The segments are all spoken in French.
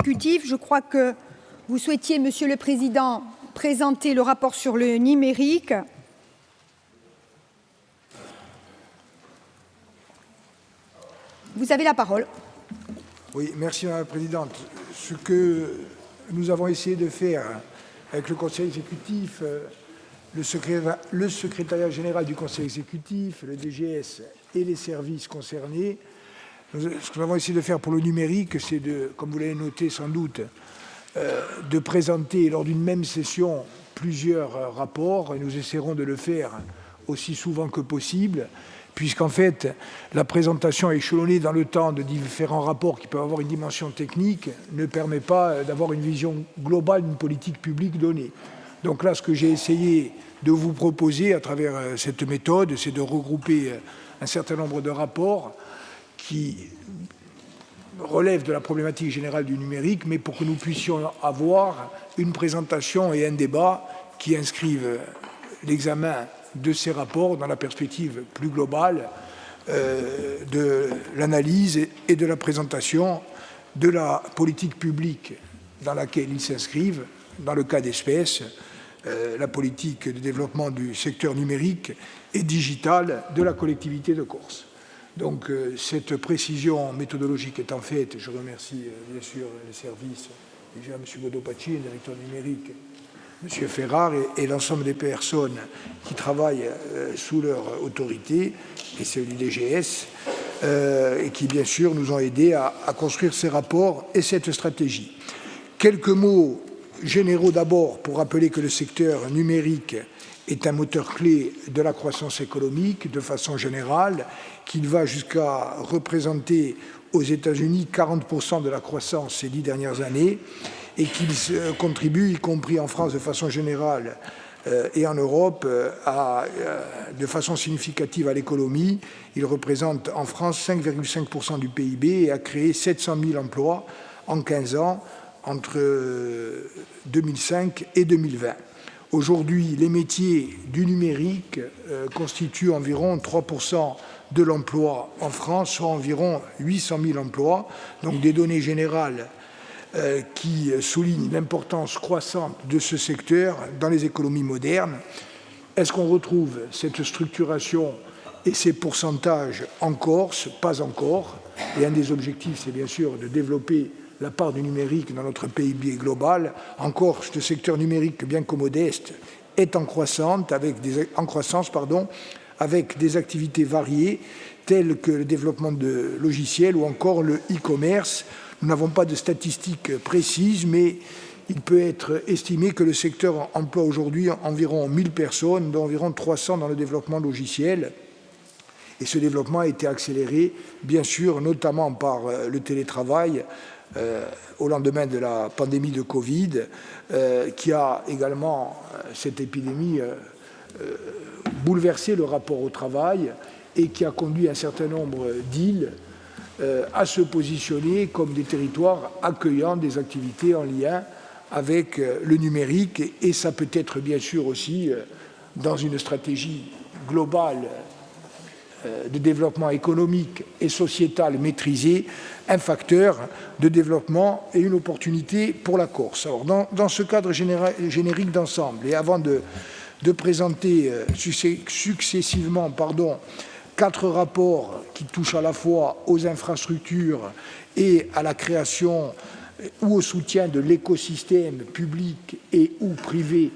exécutif. Je crois que vous souhaitiez, Monsieur le Président, présenter le rapport sur le numérique. Vous avez la parole. Oui, merci Madame la Présidente. Ce que nous avons essayé de faire avec le Conseil exécutif, le secrétariat général du Conseil exécutif, le DGS et les services concernés, ce que nous avons essayé de faire pour le numérique, c'est de, comme vous l'avez noté sans doute, de présenter lors d'une même session plusieurs rapports, et nous essaierons de le faire aussi souvent que possible, puisqu'en fait, la présentation échelonnée dans le temps de différents rapports qui peuvent avoir une dimension technique ne permet pas d'avoir une vision globale d'une politique publique donnée. Donc là, ce que j'ai essayé de vous proposer à travers cette méthode, c'est de regrouper un certain nombre de rapports qui relèvent de la problématique générale du numérique, mais pour que nous puissions avoir une présentation et un débat qui inscrivent l'examen de ces rapports dans la perspective plus globale de l'analyse et de la présentation de la politique publique dans laquelle ils s'inscrivent, dans le cas d'espèce, la politique de développement du secteur numérique et digital de la collectivité de Corse. Donc cette précision méthodologique étant faite, je remercie bien sûr les services, déjà M. Godopacci, directeur numérique, M. Ferrar et l'ensemble des personnes qui travaillent sous leur autorité, et celui du DGS, et qui bien sûr nous ont aidés à construire ces rapports et cette stratégie. Quelques mots généraux d'abord pour rappeler que le secteur numérique est un moteur clé de la croissance économique de façon générale, qu'il va jusqu'à représenter aux États-Unis 40% de la croissance ces 10 dernières années et qu'il contribue, y compris en France de façon générale et en Europe, de façon significative à l'économie. Il représente en France 5,5% du PIB et a créé 700 000 emplois en 15 ans entre 2005 et 2020. Aujourd'hui, les métiers du numérique constituent environ 3% de l'emploi en France, soit environ 800 000 emplois, donc des données générales qui soulignent l'importance croissante de ce secteur dans les économies modernes. Est-ce qu'on retrouve cette structuration et ces pourcentages en Corse? Pas encore. Et un des objectifs, c'est bien sûr de développer la part du numérique dans notre PIB global. En Corse, le secteur numérique, bien que modeste, est en croissance, avec des activités variées, telles que le développement de logiciels ou encore le e-commerce. Nous n'avons pas de statistiques précises, mais il peut être estimé que le secteur emploie aujourd'hui environ 1000 personnes, dont environ 300 dans le développement logiciel. Et ce développement a été accéléré, bien sûr, notamment par le télétravail, au lendemain de la pandémie de Covid, qui a également, cette épidémie, bouleversé le rapport au travail et qui a conduit un certain nombre d'îles à se positionner comme des territoires accueillant des activités en lien avec le numérique. Et ça peut être bien sûr aussi, dans une stratégie globale de développement économique et sociétal maîtrisé, un facteur de développement et une opportunité pour la Corse. Alors, dans ce cadre générique d'ensemble, et avant de présenter successivement 4 rapports qui touchent à la fois aux infrastructures et à la création ou au soutien de l'écosystème public et ou privé,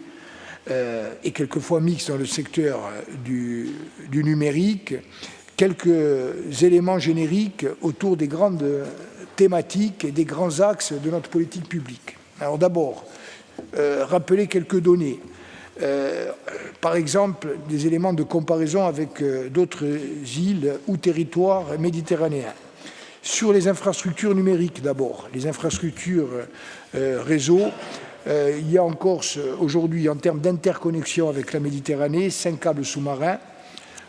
et quelquefois mixte dans le secteur du numérique, quelques éléments génériques autour des grandes thématiques et des grands axes de notre politique publique. Alors d'abord, rappeler quelques données. Par exemple, des éléments de comparaison avec d'autres îles ou territoires méditerranéens. Sur les infrastructures numériques d'abord, les infrastructures réseau, il y a en Corse aujourd'hui, en termes d'interconnexion avec la Méditerranée, 5 câbles sous-marins,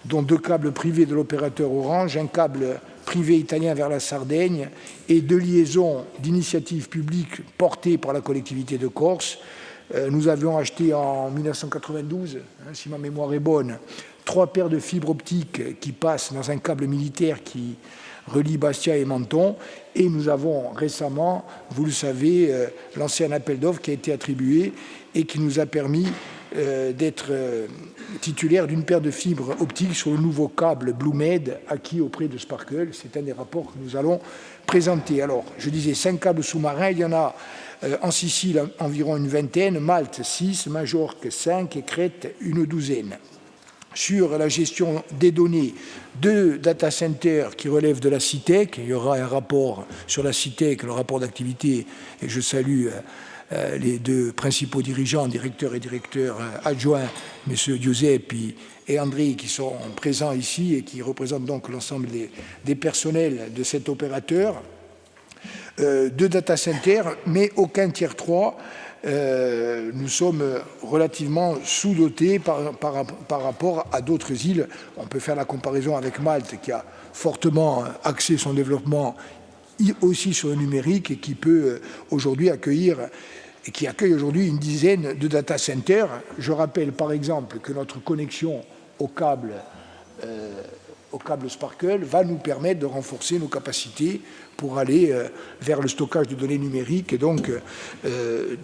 dont 2 câbles privés de l'opérateur Orange, un câble privé italien vers la Sardaigne et 2 liaisons d'initiative publique portées par la collectivité de Corse. Nous avions acheté en 1992, si ma mémoire est bonne, 3 paires de fibres optiques qui passent dans un câble militaire qui relie Bastia et Menton. Et nous avons récemment, vous le savez, lancé un appel d'offres qui a été attribué et qui nous a permis d'être titulaire d'une paire de fibres optiques sur le nouveau câble BlueMed acquis auprès de Sparkle. C'est un des rapports que nous allons présenter. Alors, je disais 5 câbles sous-marins, il y en a en Sicile environ une vingtaine, Malte 6, Majorque 5 et Crète une douzaine. Sur la gestion des données, 2 data centers qui relèvent de la CITEC. Il y aura un rapport sur la CITEC, le rapport d'activité, et je salue les 2 principaux dirigeants, directeurs et directeurs adjoints, M. Giuseppe et André, qui sont présents ici et qui représentent donc l'ensemble des personnels de cet opérateur. 2 data centers, mais aucun tiers 3. Nous sommes relativement sous-dotés par rapport à d'autres îles. On peut faire la comparaison avec Malte, qui a fortement axé son développement aussi sur le numérique et qui peut aujourd'hui accueillir et qui accueille aujourd'hui une dizaine de data centers. Je rappelle par exemple que notre connexion au câble Sparkle va nous permettre de renforcer nos capacités pour aller vers le stockage de données numériques et donc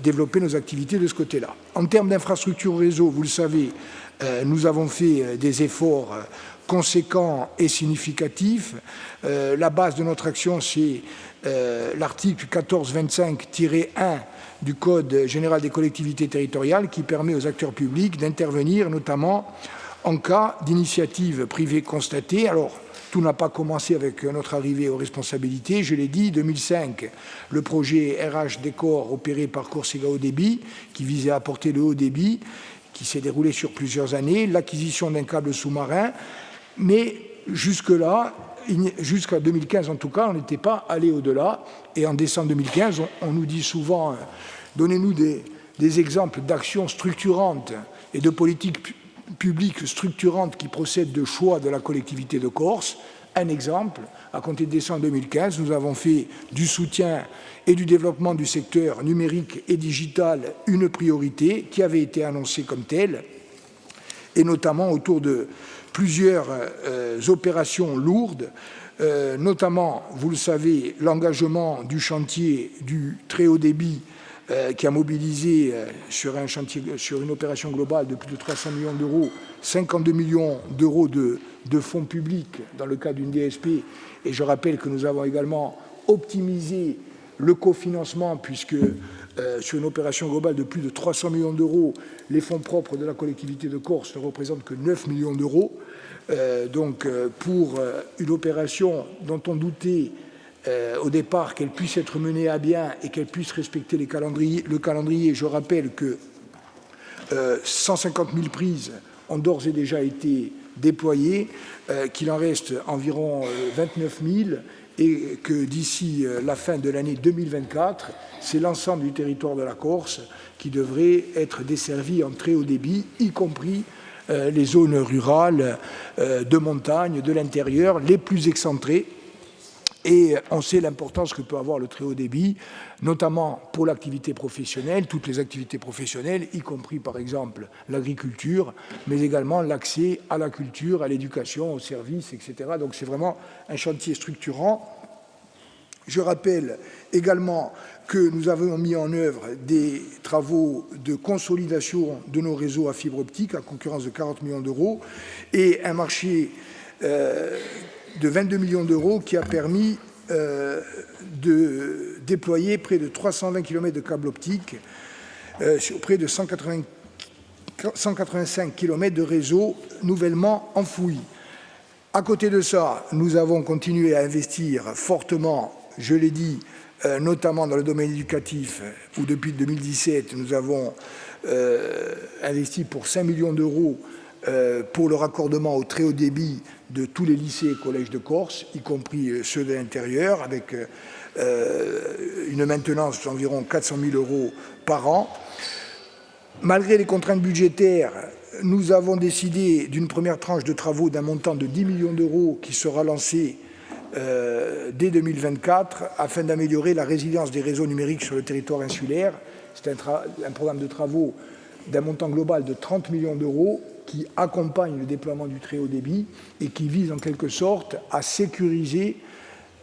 développer nos activités de ce côté-là. En termes d'infrastructure réseau, vous le savez, nous avons fait des efforts conséquents et significatifs. La base de notre action, c'est l'article 1425-1 du Code général des collectivités territoriales qui permet aux acteurs publics d'intervenir notamment en cas d'initiative privée constatée. Alors, tout n'a pas commencé avec notre arrivée aux responsabilités. Je l'ai dit, 2005, le projet RH Décor opéré par Corsega Haut Débit, qui visait à apporter le haut débit, qui s'est déroulé sur plusieurs années, l'acquisition d'un câble sous-marin. Mais jusque-là, jusqu'à 2015 en tout cas, on n'était pas allé au-delà. Et en décembre 2015, on nous dit souvent, donnez-nous des exemples d'actions structurantes et de politiques publiques structurantes qui procèdent de choix de la collectivité de Corse. Un exemple, à compter de décembre 2015, nous avons fait du soutien et du développement du secteur numérique et digital une priorité qui avait été annoncée comme telle, et notamment autour de plusieurs opérations lourdes, notamment, vous le savez, l'engagement du chantier du très haut débit qui a mobilisé sur une opération globale de plus de 300 millions d'euros, 52 millions d'euros de fonds publics dans le cadre d'une DSP. Et je rappelle que nous avons également optimisé le cofinancement puisque sur une opération globale de plus de 300 millions d'euros, les fonds propres de la collectivité de Corse ne représentent que 9 millions d'euros. Donc pour une opération dont on doutait au départ qu'elle puisse être menée à bien et qu'elle puisse respecter le calendrier, je rappelle que 150 000 prises ont d'ores et déjà été déployées, qu'il en reste environ 29 000 et que d'ici la fin de l'année 2024, c'est l'ensemble du territoire de la Corse qui devrait être desservi en très haut débit, y compris les zones rurales de montagne, de l'intérieur, les plus excentrées. Et on sait l'importance que peut avoir le très haut débit, notamment pour l'activité professionnelle, toutes les activités professionnelles, y compris par exemple l'agriculture, mais également l'accès à la culture, à l'éducation, aux services, etc. Donc c'est vraiment un chantier structurant. Je rappelle également que nous avons mis en œuvre des travaux de consolidation de nos réseaux à fibre optique à concurrence de 40 millions d'euros et un marché de 22 millions d'euros qui a permis de déployer près de 320 km de câbles optiques sur près de 185 km de réseaux nouvellement enfouis. À côté de ça, nous avons continué à investir fortement, je l'ai dit, notamment dans le domaine éducatif, où depuis 2017, nous avons investi pour 5 millions d'euros pour le raccordement au très haut débit de tous les lycées et collèges de Corse, y compris ceux de l'intérieur, avec une maintenance d'environ 400 000 euros par an. Malgré les contraintes budgétaires, nous avons décidé d'une première tranche de travaux d'un montant de 10 millions d'euros qui sera lancé dès 2024 afin d'améliorer la résilience des réseaux numériques sur le territoire insulaire. C'est un programme de travaux d'un montant global de 30 millions d'euros qui accompagne le déploiement du très haut débit et qui vise en quelque sorte à sécuriser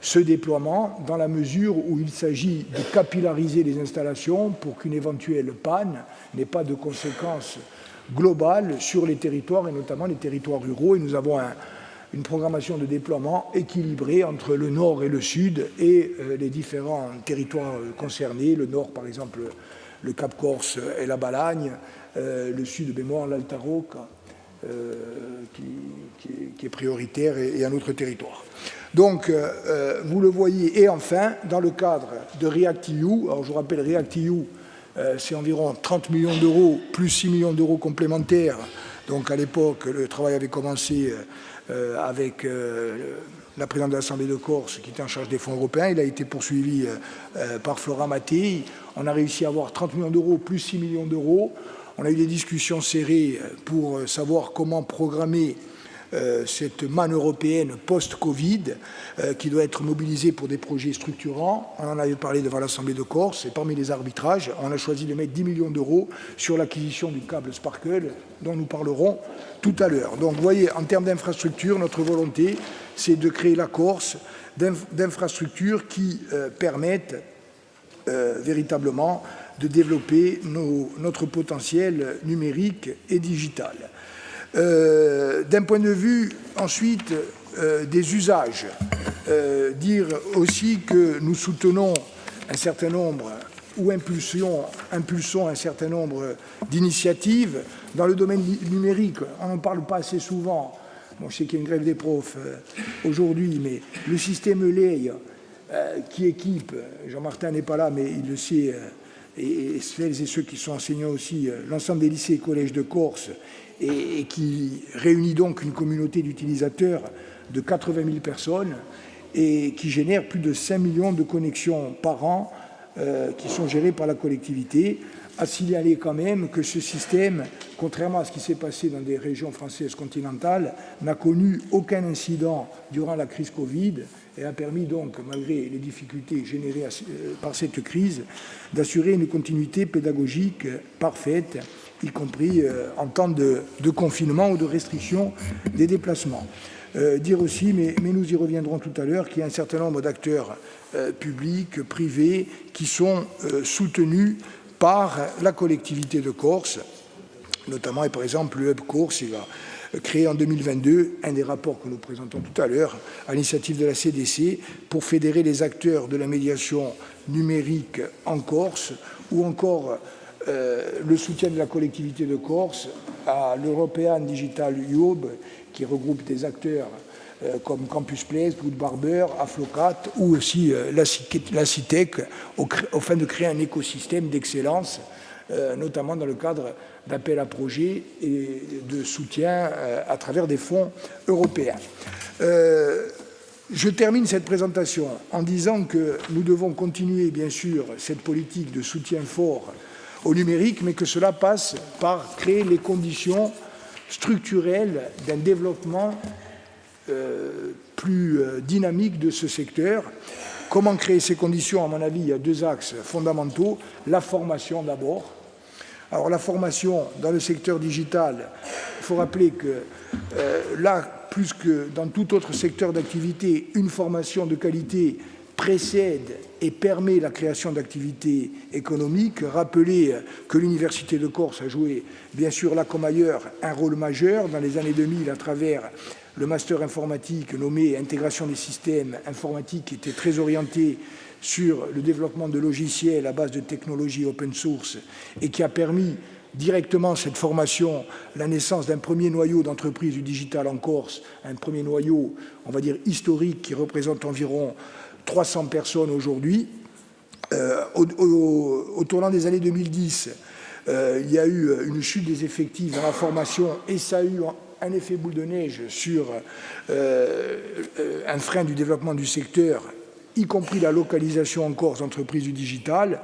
ce déploiement dans la mesure où il s'agit de capillariser les installations pour qu'une éventuelle panne n'ait pas de conséquences globales sur les territoires et notamment les territoires ruraux. Et nous avons une programmation de déploiement équilibrée entre le nord et le sud et les différents territoires concernés. Le nord, par exemple, le Cap Corse et la Balagne, le sud, bémol, l'Alta Rocca, qui est prioritaire et un autre territoire. Donc, vous le voyez, et enfin, dans le cadre de REACT-EU, alors je vous rappelle, REACT-EU, c'est environ 30 millions d'euros, plus 6 millions d'euros complémentaires. Donc, à l'époque, le travail avait commencé avec la présidente de l'Assemblée de Corse, qui était en charge des fonds européens. Il a été poursuivi par Flora Mattei. On a réussi à avoir 30 millions d'euros, plus 6 millions d'euros. On a eu des discussions serrées pour savoir comment programmer cette manne européenne post-Covid qui doit être mobilisée pour des projets structurants. On en avait parlé devant l'Assemblée de Corse et parmi les arbitrages, on a choisi de mettre 10 millions d'euros sur l'acquisition du câble Sparkle dont nous parlerons tout à l'heure. Donc vous voyez, en termes d'infrastructures, notre volonté, c'est de créer la Corse d'infrastructures qui permettent véritablement de développer notre potentiel numérique et digital. D'un point de vue, ensuite, des usages, dire aussi que nous soutenons un certain nombre, ou impulsons un certain nombre d'initiatives dans le domaine numérique. On n'en parle pas assez souvent. Bon, je sais qu'il y a une grève des profs aujourd'hui, mais le système LEI qui équipe, Jean-Martin n'est pas là, mais il le sait, et celles et ceux qui sont enseignants aussi, l'ensemble des lycées et collèges de Corse, et qui réunit donc une communauté d'utilisateurs de 80 000 personnes et qui génère plus de 5 millions de connexions par an qui sont gérées par la collectivité. À signaler quand même que ce système, contrairement à ce qui s'est passé dans des régions françaises continentales, n'a connu aucun incident durant la crise Covid et a permis donc, malgré les difficultés générées par cette crise, d'assurer une continuité pédagogique parfaite, y compris en temps de confinement ou de restriction des déplacements. Dire aussi, mais nous y reviendrons tout à l'heure, qu'il y a un certain nombre d'acteurs publics, privés, qui sont soutenus par la collectivité de Corse, notamment, et par exemple, le Hub Corse, il va créer en 2022 un des rapports que nous présentons tout à l'heure, à l'initiative de la CDC, pour fédérer les acteurs de la médiation numérique en Corse, ou encore le soutien de la collectivité de Corse à l'European Digital Hub, qui regroupe des acteurs comme Campus Place, Good Barber, Aflocat ou aussi la CITEC, au fin de créer un écosystème d'excellence, notamment dans le cadre d'appels à projets et de soutien à travers des fonds européens. Je termine cette présentation en disant que nous devons continuer, bien sûr, cette politique de soutien fort au numérique, mais que cela passe par créer les conditions structurelles d'un développement plus dynamique de ce secteur. Comment créer ces conditions? À mon avis, il y a deux axes fondamentaux. La formation d'abord. Alors la formation dans le secteur digital, il faut rappeler que là, plus que dans tout autre secteur d'activité, une formation de qualité précède et permet la création d'activités économiques. Rappelez que l'Université de Corse a joué, bien sûr, là comme ailleurs, un rôle majeur dans les années 2000 à travers le master informatique nommé Intégration des systèmes informatiques, qui était très orienté sur le développement de logiciels à base de technologies open source et qui a permis directement cette formation, la naissance d'un premier noyau d'entreprise du digital en Corse, un premier noyau, on va dire, historique qui représente environ 300 personnes aujourd'hui. Au tournant des années 2010, il y a eu une chute des effectifs dans la formation et ça a eu un effet boule de neige sur un frein du développement du secteur, y compris la localisation en Corse d'entreprises du digital.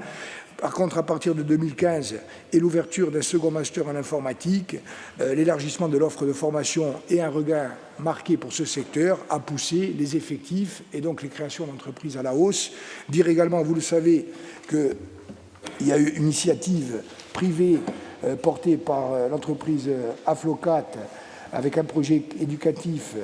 Par contre, à partir de 2015 et l'ouverture d'un second master en informatique, l'élargissement de l'offre de formation et un regain marqué pour ce secteur a poussé les effectifs et donc les créations d'entreprises à la hausse. Dire également, vous le savez, qu'il y a eu une initiative privée portée par l'entreprise Aflocat avec un projet éducatif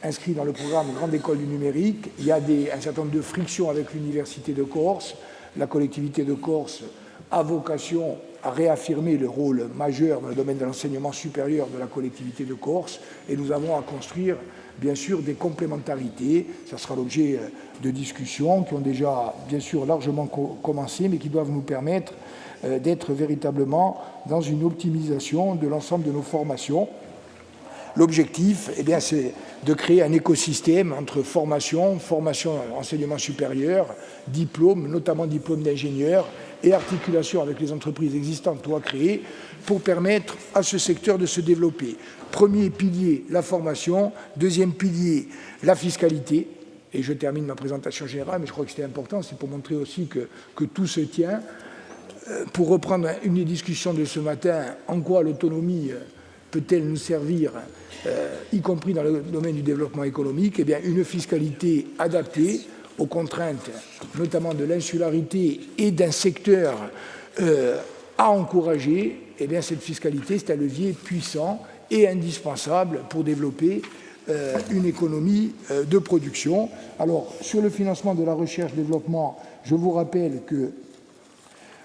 inscrit dans le programme Grande École du numérique. Il y a un certain nombre de frictions avec l'Université de Corse. La collectivité de Corse a vocation à réaffirmer le rôle majeur dans le domaine de l'enseignement supérieur de la collectivité de Corse, et nous avons à construire, bien sûr, des complémentarités. Ça sera l'objet de discussions qui ont déjà, bien sûr, largement commencé, mais qui doivent nous permettre d'être véritablement dans une optimisation de l'ensemble de nos formations. L'objectif, c'est de créer un écosystème entre formation, enseignement supérieur, diplôme, notamment diplôme d'ingénieur, et articulation avec les entreprises existantes ou à créer pour permettre à ce secteur de se développer. Premier pilier, la formation. Deuxième pilier, la fiscalité. Et je termine ma présentation générale, mais je crois que c'était important, c'est pour montrer aussi que tout se tient. Pour reprendre une des discussions de ce matin, en quoi l'autonomie peut-elle nous servir, y compris dans le domaine du développement économique? Une fiscalité adaptée aux contraintes, notamment de l'insularité et d'un secteur à encourager. Cette fiscalité, c'est un levier puissant et indispensable pour développer une économie de production. Alors, sur le financement de la recherche-développement, je vous rappelle que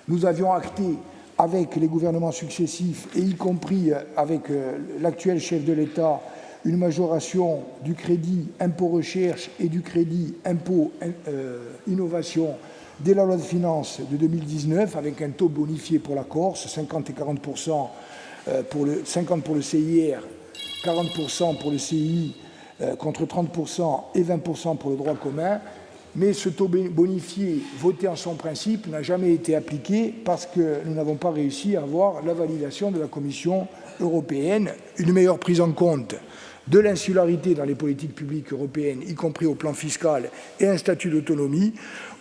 nous avions acté avec les gouvernements successifs, et y compris avec l'actuel chef de l'État, une majoration du crédit impôt recherche et du crédit impôt innovation dès la loi de finances de 2019, avec un taux bonifié pour la Corse, 50 et 40%, 50 pour le CIR, 40% pour le CI, contre 30% et 20% pour le droit commun. Mais ce taux bonifié, voté en son principe, n'a jamais été appliqué parce que nous n'avons pas réussi à avoir la validation de la Commission européenne. Une meilleure prise en compte de l'insularité dans les politiques publiques européennes, y compris au plan fiscal, et un statut d'autonomie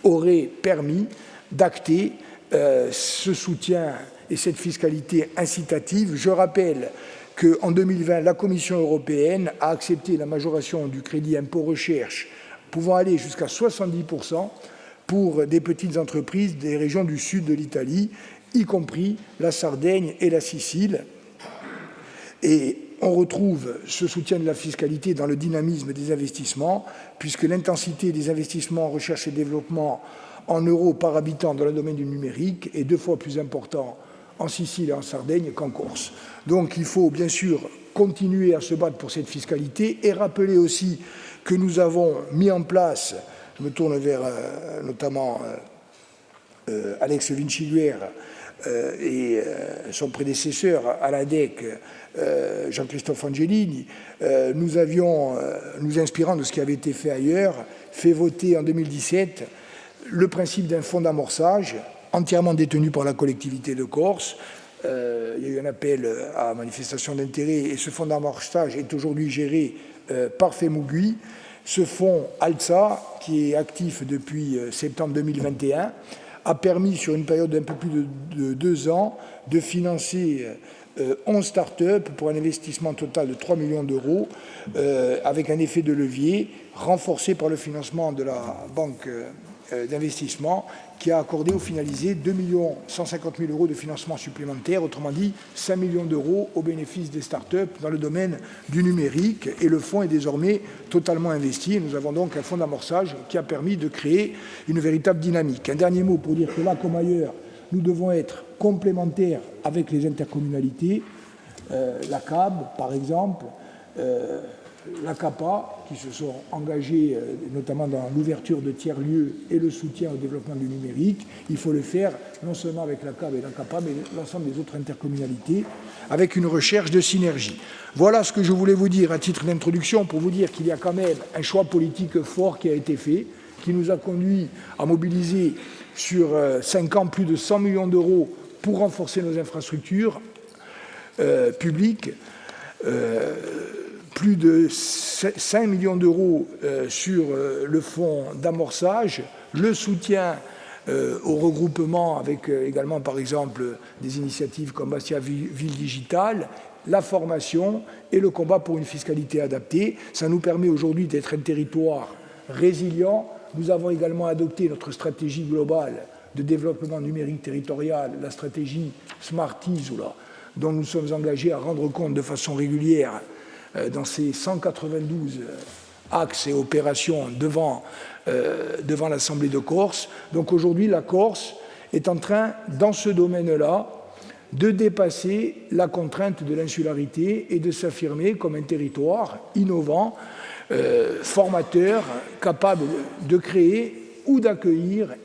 aurait permis d'acter ce soutien et cette fiscalité incitative. Je rappelle qu'en 2020, la Commission européenne a accepté la majoration du crédit impôt recherche pouvant aller jusqu'à 70% pour des petites entreprises des régions du sud de l'Italie, y compris la Sardaigne et la Sicile. Et on retrouve ce soutien de la fiscalité dans le dynamisme des investissements, puisque l'intensité des investissements en recherche et développement en euros par habitant dans le domaine du numérique est 2 fois plus important en Sicile et en Sardaigne qu'en Corse. Donc il faut bien sûr continuer à se battre pour cette fiscalité et rappeler aussi que nous avons mis en place, je me tourne vers notamment Alex Vinciguerre et son prédécesseur à l'ADEC, Jean-Christophe Angelini, nous avions, nous inspirant de ce qui avait été fait ailleurs, fait voter en 2017 le principe d'un fonds d'amorçage entièrement détenu par la collectivité de Corse. Il y a eu un appel à manifestation d'intérêt et ce fonds d'amorçage est aujourd'hui géré par Femugui. Ce fonds ALSA, qui est actif depuis septembre 2021, a permis sur une période d'un peu plus de 2 ans de financer 11 start-up pour un investissement total de 3 millions d'euros avec un effet de levier renforcé par le financement de la banque d'investissement qui a accordé ou finalisé 2 150 000 euros de financement supplémentaire, autrement dit 5 millions d'euros au bénéfice des start-up dans le domaine du numérique. Et le fonds est désormais totalement investi. Et nous avons donc un fonds d'amorçage qui a permis de créer une véritable dynamique. Un dernier mot pour dire que là, comme ailleurs, nous devons être complémentaires avec les intercommunalités, la CAB par exemple, la CAPA, qui se sont engagés notamment dans l'ouverture de tiers-lieux et le soutien au développement du numérique. Il faut le faire non seulement avec la CAB et la CAPA, mais l'ensemble des autres intercommunalités, avec une recherche de synergie. Voilà ce que je voulais vous dire à titre d'introduction, pour vous dire qu'il y a quand même un choix politique fort qui a été fait, qui nous a conduit à mobiliser sur 5 ans plus de 100 millions d'euros pour renforcer nos infrastructures publiques, plus de 5 millions d'euros sur le fonds d'amorçage, le soutien au regroupement avec également par exemple des initiatives comme Bastia Ville Digitale, la formation et le combat pour une fiscalité adaptée. Ça nous permet aujourd'hui d'être un territoire résilient. Nous avons également adopté notre stratégie globale de développement numérique territorial, la stratégie Smarties, dont nous sommes engagés à rendre compte de façon régulière dans ses 192 axes et opérations devant l'Assemblée de Corse. Donc aujourd'hui, la Corse est en train, dans ce domaine-là, de dépasser la contrainte de l'insularité et de s'affirmer comme un territoire innovant, formateur, capable de créer ou d'accueillir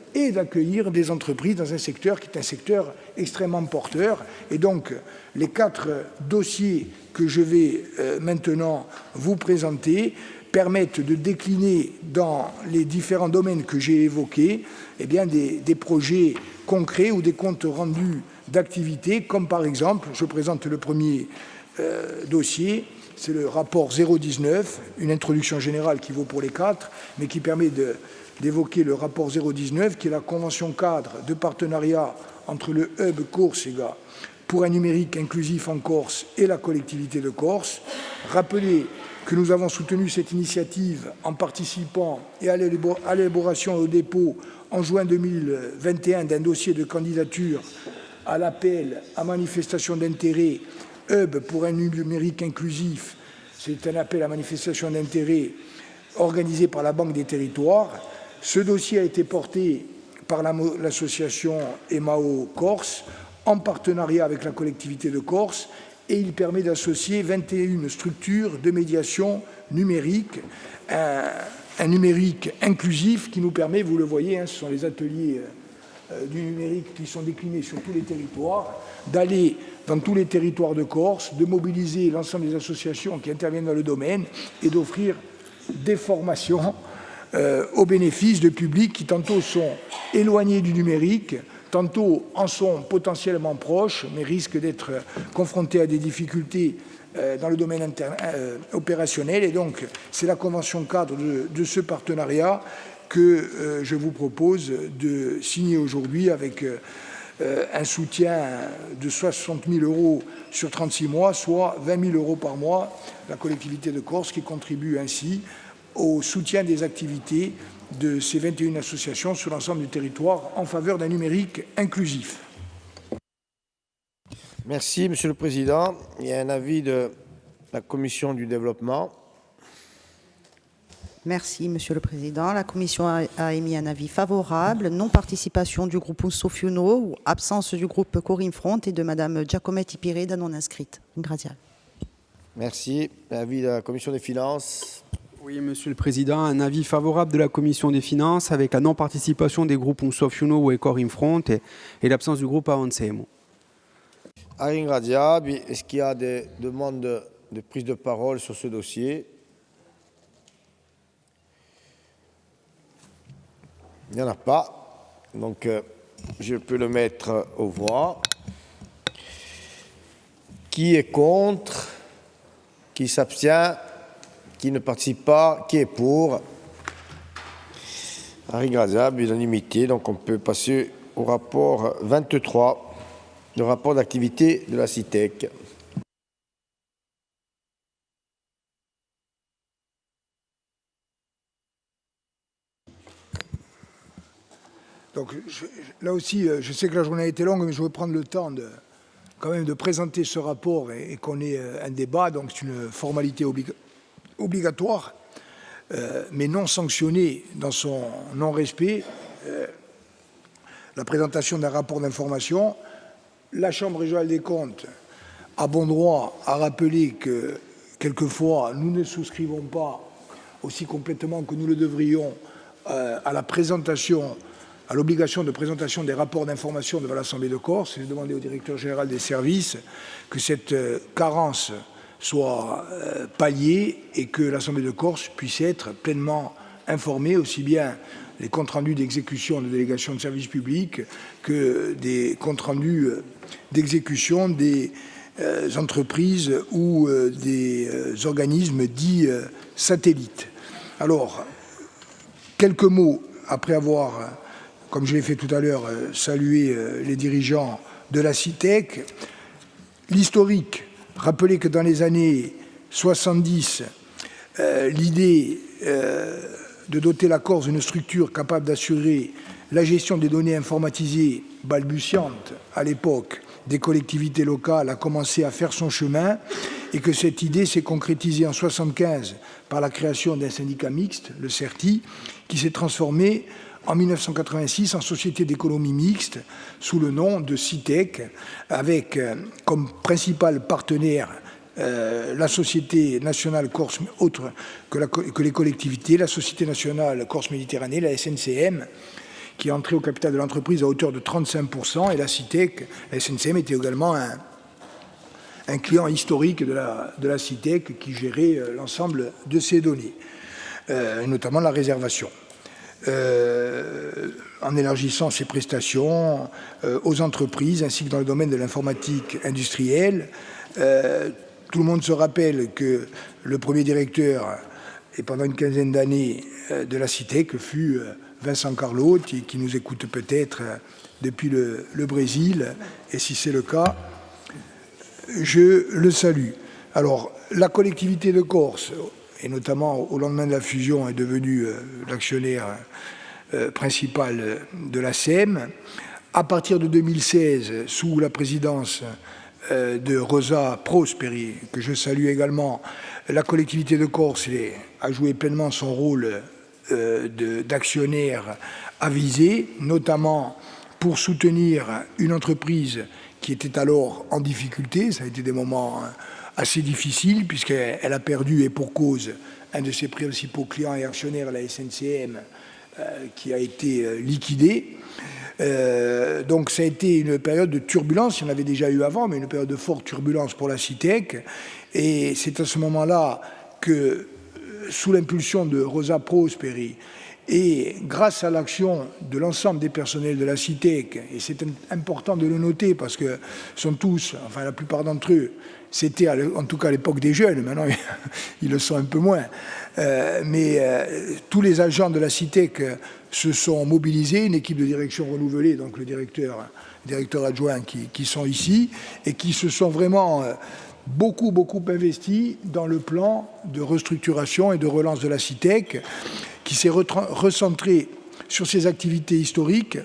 des entreprises dans un secteur qui est un secteur extrêmement porteur. Et donc, les 4 dossiers que je vais maintenant vous présenter permettent de décliner dans les différents domaines que j'ai évoqués des projets concrets ou des comptes rendus d'activités, comme par exemple, je présente le premier dossier, c'est le rapport 019, une introduction générale qui vaut pour les 4, mais qui permet d'évoquer le rapport 019, qui est la convention cadre de partenariat entre le Hub Corsica pour un numérique inclusif en Corse et la collectivité de Corse. Rappelez que nous avons soutenu cette initiative en participant et à l'élaboration et au dépôt en juin 2021 d'un dossier de candidature à l'appel à manifestation d'intérêt Hub pour un numérique inclusif. C'est un appel à manifestation d'intérêt organisé par la Banque des Territoires. Ce dossier a été porté par l'association EMAO Corse en partenariat avec la collectivité de Corse et il permet d'associer 21 structures de médiation numérique, un numérique inclusif qui nous permet, vous le voyez, ce sont les ateliers du numérique qui sont déclinés sur tous les territoires, d'aller dans tous les territoires de Corse, de mobiliser l'ensemble des associations qui interviennent dans le domaine et d'offrir des formations au bénéfice de publics qui tantôt sont éloignés du numérique, tantôt en sont potentiellement proches, mais risquent d'être confrontés à des difficultés dans le domaine opérationnel. Et donc, c'est la convention cadre de ce partenariat que je vous propose de signer aujourd'hui avec un soutien de 60 000 € sur 36 mois, soit 20 000 € par mois, la collectivité de Corse qui contribue ainsi au soutien des activités de ces 21 associations sur l'ensemble du territoire en faveur d'un numérique inclusif. Merci, Monsieur le Président. Il y a un avis de la Commission du développement. Merci, Monsieur le Président. La Commission a émis un avis favorable. Non-participation du groupe Unsofiuno ou absence du groupe Corim Front et de Madame Giacometti Pireda non inscrite. Grazie. Merci. L'avis de la Commission des finances. Oui, Monsieur le Président, un avis favorable de la Commission des finances avec la non-participation des groupes Unsofiuno et Corim Front et l'absence du groupe AONCEMO. Est-ce qu'il y a des demandes de prise de parole sur ce dossier? Il n'y en a pas, donc je peux le mettre aux voix. Qui est contre? Qui s'abstient? Qui ne participe pas? Qui est pour? Irrégradiable, unanimité, donc on peut passer au rapport 23, le rapport d'activité de la CITEC. Donc, là aussi, je sais que la journée a été longue, mais je veux prendre le temps quand même de présenter ce rapport et qu'on ait un débat. Donc, c'est une formalité obligatoire, mais non sanctionnée dans son non-respect. La présentation d'un rapport d'information. La Chambre régionale des comptes a bon droit à rappeler que, quelquefois, nous ne souscrivons pas aussi complètement que nous le devrions à la présentation, à l'obligation de présentation des rapports d'information devant l'Assemblée de Corse. J'ai demandé au directeur général des services que cette carence soit palliée et que l'Assemblée de Corse puisse être pleinement informée, aussi bien les comptes rendus d'exécution de délégations de services publics que des comptes rendus d'exécution des entreprises ou des organismes dits satellites. Alors, quelques mots après avoir, comme je l'ai fait tout à l'heure, salué les dirigeants de la CITEC. L'historique, rappelez que dans les années 70, l'idée de doter la Corse d'une structure capable d'assurer la gestion des données informatisées balbutiantes à l'époque des collectivités locales a commencé à faire son chemin et que cette idée s'est concrétisée en 1975 par la création d'un syndicat mixte, le CERTI, qui s'est transformé en 1986 en société d'économie mixte sous le nom de CITEC, avec comme principal partenaire la Société nationale Corse, autre que les collectivités, la Société nationale Corse Méditerranée, la SNCM, qui est entrée au capital de l'entreprise à hauteur de 35%, et la CITEC, la SNCM était également un client historique de la CITEC qui gérait l'ensemble de ces données, notamment la réservation. En élargissant ses prestations aux entreprises ainsi que dans le domaine de l'informatique industrielle. Tout le monde se rappelle que le premier directeur, et pendant une quinzaine d'années, de la CITEC fut Vincent Carlot, qui nous écoute peut-être depuis le Brésil, et si c'est le cas, je le salue. Alors, la collectivité de Corse, et notamment au lendemain de la fusion, est devenue l'actionnaire principal de la SEM. À partir de 2016, sous la présidence de Rosa Prosperi, que je salue également, la collectivité de Corse a joué pleinement son rôle d'actionnaire avisé, notamment pour soutenir une entreprise qui était alors en difficulté. Ça a été des moments assez difficiles, puisqu'elle a perdu, et pour cause, un de ses principaux clients et actionnaires, la SNCM, qui a été liquidé. Donc ça a été une période de turbulence, il y en avait déjà eu avant, mais une période de forte turbulence pour la CITEC. Et c'est à ce moment-là que, sous l'impulsion de Rosa Prosperi, et grâce à l'action de l'ensemble des personnels de la CITEC, et c'est important de le noter parce que sont tous, enfin la plupart d'entre eux, c'était en tout cas à l'époque des jeunes, maintenant ils le sont un peu moins, mais tous les agents de la CITEC se sont mobilisés, une équipe de direction renouvelée, donc le directeur adjoint qui sont ici, et qui se sont vraiment beaucoup investis dans le plan de restructuration et de relance de la CITEC, qui s'est recentré sur ses activités historiques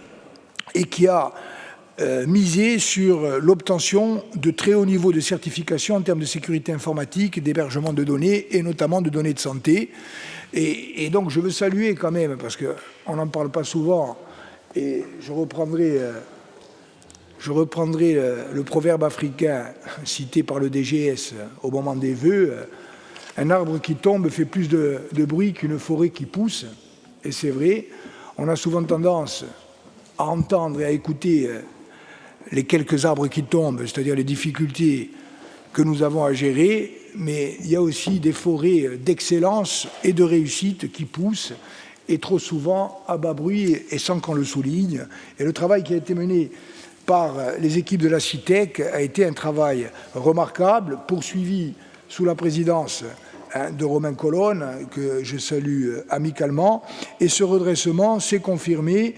et qui a misé sur l'obtention de très hauts niveaux de certification en termes de sécurité informatique, d'hébergement de données et notamment de données de santé. Et donc je veux saluer quand même, parce qu'on n'en parle pas souvent, et je reprendrai le proverbe africain cité par le DGS au moment des vœux. Un arbre qui tombe fait plus de bruit qu'une forêt qui pousse. Et c'est vrai, on a souvent tendance à entendre et à écouter les quelques arbres qui tombent, c'est-à-dire les difficultés que nous avons à gérer, mais il y a aussi des forêts d'excellence et de réussite qui poussent, et trop souvent à bas bruit et sans qu'on le souligne. Et le travail qui a été mené par les équipes de la CITEC a été un travail remarquable, poursuivi sous la présidence de Romain Colonne, que je salue amicalement, et ce redressement s'est confirmé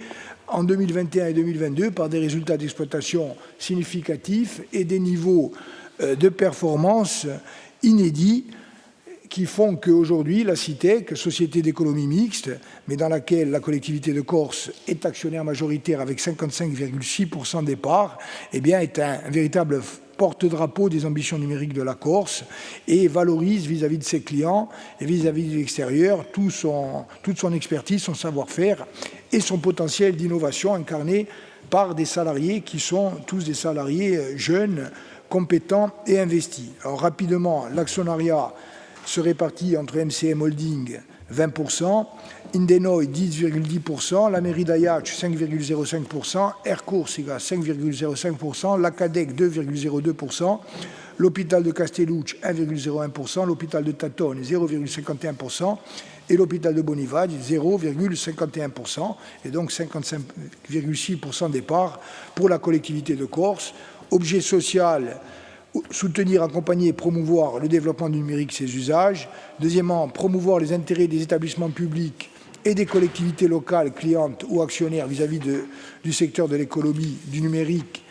en 2021 et 2022 par des résultats d'exploitation significatifs et des niveaux de performance inédits qui font qu'aujourd'hui, la CITEC, société d'économie mixte, mais dans laquelle la collectivité de Corse est actionnaire majoritaire avec 55,6% des parts, eh bien, est un véritable porte-drapeau des ambitions numériques de la Corse et valorise vis-à-vis de ses clients et vis-à-vis de l'extérieur toute son expertise, son savoir-faire et son potentiel d'innovation incarné par des salariés qui sont tous des salariés jeunes, compétents et investis. Alors rapidement, l'actionnariat se répartit entre MCM Holding 20%, Indenoy 10,10%, la mairie d'Ayac 5,05%, Aircourt 5,05%, la CADEC 2,02%, l'hôpital de Castellucci 1,01%, l'hôpital de Tatone 0,51% et l'hôpital de Bonivage 0,51%, et donc 55,6% des parts pour la collectivité de Corse. Objet social, soutenir, accompagner et promouvoir le développement du numérique et ses usages. Deuxièmement, promouvoir les intérêts des établissements publics et des collectivités locales, clientes ou actionnaires vis-à-vis du secteur de l'économie, du numérique,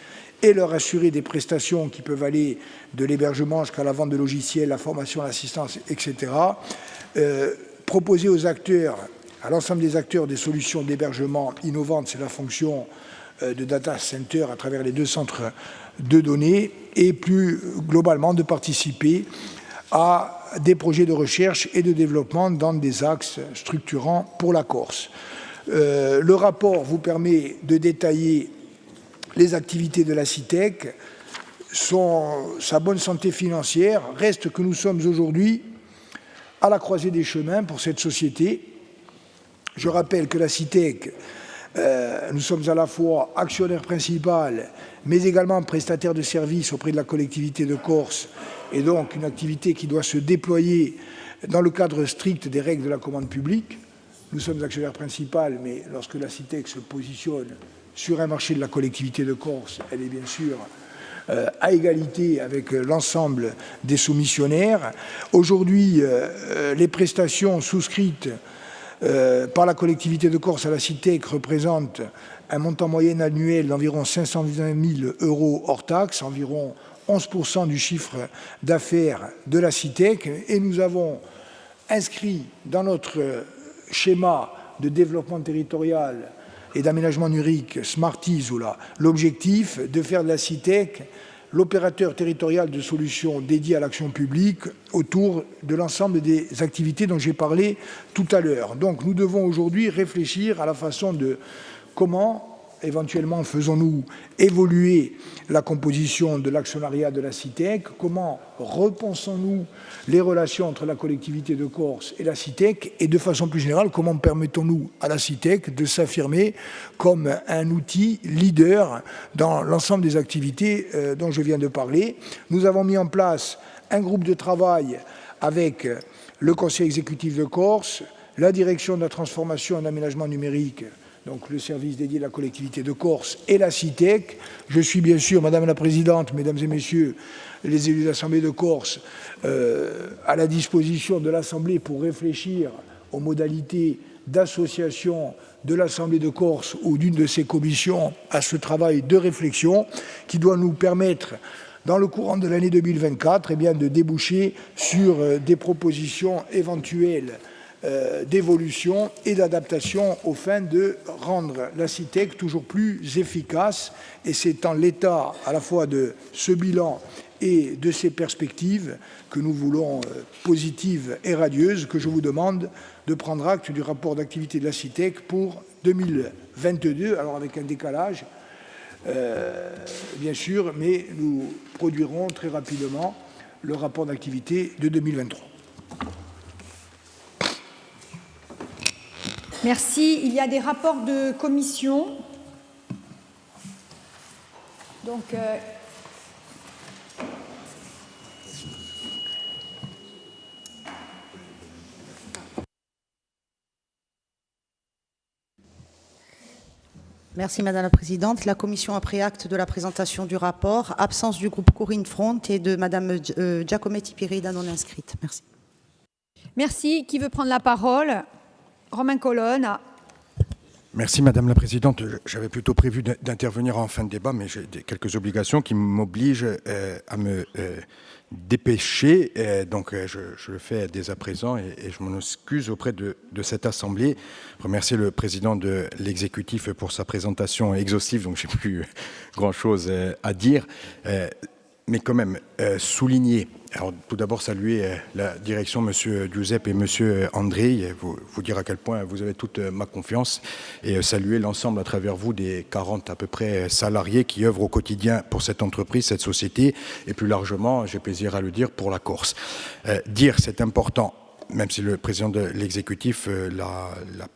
et leur assurer des prestations qui peuvent aller de l'hébergement jusqu'à la vente de logiciels, la formation, l'assistance, etc. Proposer aux acteurs, à l'ensemble des acteurs, des solutions d'hébergement innovantes, c'est la fonction de data center à travers les 2 centres de données et plus globalement de participer à des projets de recherche et de développement dans des axes structurants pour la Corse. Le rapport vous permet de détailler les activités de la CITEC, sa bonne santé financière. Reste que nous sommes aujourd'hui à la croisée des chemins pour cette société. Je rappelle que la CITEC, nous sommes à la fois actionnaire principal, mais également prestataire de services auprès de la collectivité de Corse, et donc une activité qui doit se déployer dans le cadre strict des règles de la commande publique. Nous sommes actionnaire principal, mais lorsque la CITEC se positionne sur un marché de la collectivité de Corse, elle est bien sûr à égalité avec l'ensemble des soumissionnaires. Aujourd'hui, les prestations souscrites par la collectivité de Corse à la CITEC représentent un montant moyen annuel d'environ 520 000 € hors taxe, environ 11% du chiffre d'affaires de la CITEC, et nous avons inscrit dans notre schéma de développement territorial et d'aménagement numérique Smarties l'objectif de faire de la CITEC l'opérateur territorial de solutions dédiées à l'action publique autour de l'ensemble des activités dont j'ai parlé tout à l'heure. Donc nous devons aujourd'hui réfléchir à la façon de comment éventuellement faisons-nous évoluer la composition de l'actionnariat de la CITEC, comment repensons-nous les relations entre la collectivité de Corse et la CITEC, et de façon plus générale, comment permettons-nous à la CITEC de s'affirmer comme un outil leader dans l'ensemble des activités dont je viens de parler. Nous avons mis en place un groupe de travail avec le Conseil exécutif de Corse, la direction de la transformation et de l'aménagement numérique, donc le service dédié de la collectivité de Corse et la CITEC. Je suis bien sûr, Madame la Présidente, Mesdames et Messieurs, les élus de l'Assemblée de Corse, à la disposition de l'Assemblée pour réfléchir aux modalités d'association de l'Assemblée de Corse ou d'une de ses commissions à ce travail de réflexion qui doit nous permettre, dans le courant de l'année 2024, de déboucher sur des propositions éventuelles d'évolution et d'adaptation aux fins de rendre la CITEC toujours plus efficace. Et c'est en l'état à la fois de ce bilan et de ces perspectives que nous voulons positives et radieuses que je vous demande de prendre acte du rapport d'activité de la CITEC pour 2022, alors avec un décalage bien sûr, mais nous produirons très rapidement le rapport d'activité de 2023. Merci. Il y a des rapports de commission. Donc, merci Madame la Présidente. La Commission a pris acte de la présentation du rapport, absence du groupe Corinne Front et de Madame Giacometti Pirida non inscrite. Merci. Merci. Qui veut prendre la parole? Romain Colonne. Merci Madame la Présidente. J'avais plutôt prévu d'intervenir en fin de débat, mais j'ai quelques obligations qui m'obligent à me dépêcher. Donc je le fais dès à présent et je m'en excuse auprès de cette Assemblée. Remercier le président de l'exécutif pour sa présentation exhaustive, donc j'ai plus grand-chose à dire. Mais quand même, souligner, alors tout d'abord saluer la direction, Monsieur Giuseppe et Monsieur André, vous dire à quel point vous avez toute ma confiance et saluer l'ensemble à travers vous des 40 à peu près salariés qui œuvrent au quotidien pour cette entreprise, cette société et plus largement, j'ai plaisir à le dire, pour la Corse. Dire, c'est important. Même si le président de l'exécutif l'a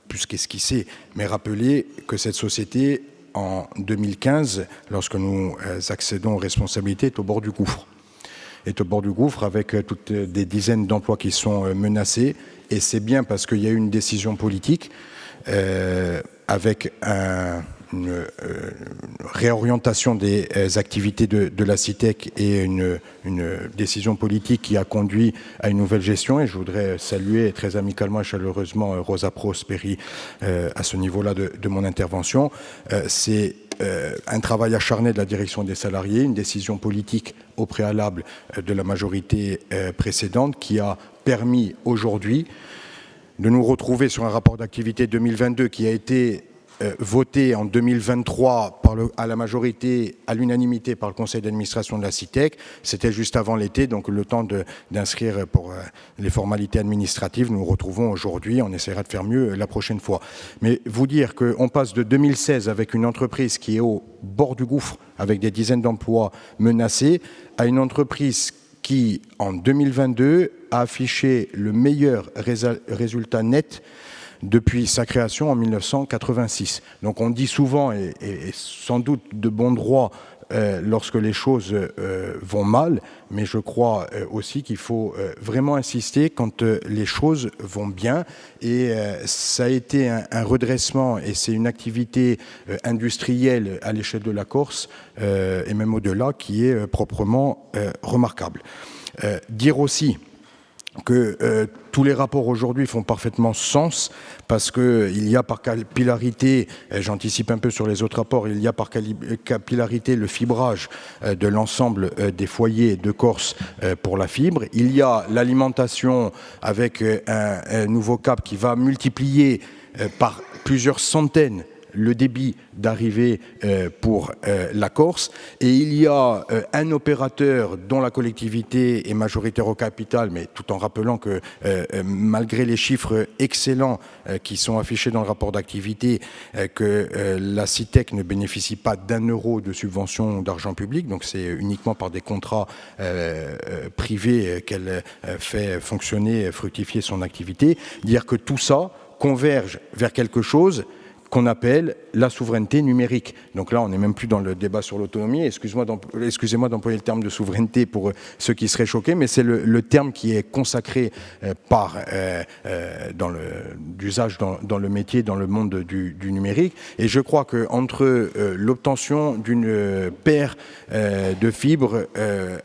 plus qu'esquissé, mais rappeler que cette société, en 2015, lorsque nous accédons aux responsabilités, est au bord du gouffre. Est au bord du gouffre avec toutes des dizaines d'emplois qui sont menacés. Et c'est bien parce qu'il y a eu une décision politique avec une réorientation des activités de la CITEC et une décision politique qui a conduit à une nouvelle gestion. Et je voudrais saluer très amicalement et chaleureusement Rosa Prosperi à ce niveau-là de mon intervention. C'est un travail acharné de la direction des salariés, une décision politique au préalable de la majorité précédente qui a permis aujourd'hui de nous retrouver sur un rapport d'activité 2022 qui a été voté en 2023 à la majorité, à l'unanimité par le conseil d'administration de la CITEC. C'était juste avant l'été, donc le temps d'inscrire pour les formalités administratives. Nous nous retrouvons aujourd'hui, on essaiera de faire mieux la prochaine fois. Mais vous dire qu'on passe de 2016 avec une entreprise qui est au bord du gouffre, avec des dizaines d'emplois menacés, à une entreprise qui, en 2022, a affiché le meilleur résultat net depuis sa création en 1986. Donc on dit souvent, et sans doute de bon droit, lorsque les choses vont mal, mais je crois aussi qu'il faut vraiment insister quand les choses vont bien. Et ça a été un redressement, et c'est une activité industrielle à l'échelle de la Corse, et même au-delà, qui est proprement remarquable. Dire aussi que tous les rapports aujourd'hui font parfaitement sens, parce qu'il y a par capillarité, j'anticipe un peu sur les autres rapports, il y a par capillarité le fibrage de l'ensemble des foyers de Corse pour la fibre. Il y a l'alimentation avec un nouveau cap qui va multiplier par plusieurs centaines le débit d'arrivée pour la Corse, et il y a un opérateur dont la collectivité est majoritaire au capital, mais tout en rappelant que malgré les chiffres excellents qui sont affichés dans le rapport d'activité, que la CITEC ne bénéficie pas d'1 € de subvention d'argent public, donc c'est uniquement par des contrats privés qu'elle fait fonctionner, fructifier son activité. Dire que tout ça converge vers quelque chose qu'on appelle la souveraineté numérique. Donc là, on n'est même plus dans le débat sur l'autonomie. Excusez-moi d'employer le terme de souveraineté pour ceux qui seraient choqués, mais c'est le terme qui est consacré d'usage dans le métier, dans le monde du numérique. Et je crois qu'entre l'obtention d'une paire de fibres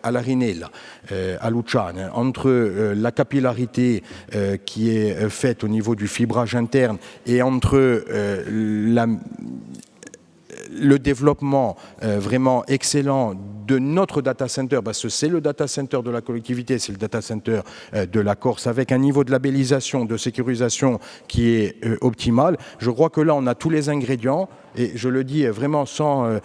à l'Arinella, à Luciane, entre la capillarité qui est faite au niveau du fibrage interne, et entre le développement vraiment excellent de notre data center, parce que c'est le data center de la collectivité, c'est le data center de la Corse, avec un niveau de labellisation, de sécurisation qui est optimal. Je crois que là, on a tous les ingrédients, et je le dis vraiment sans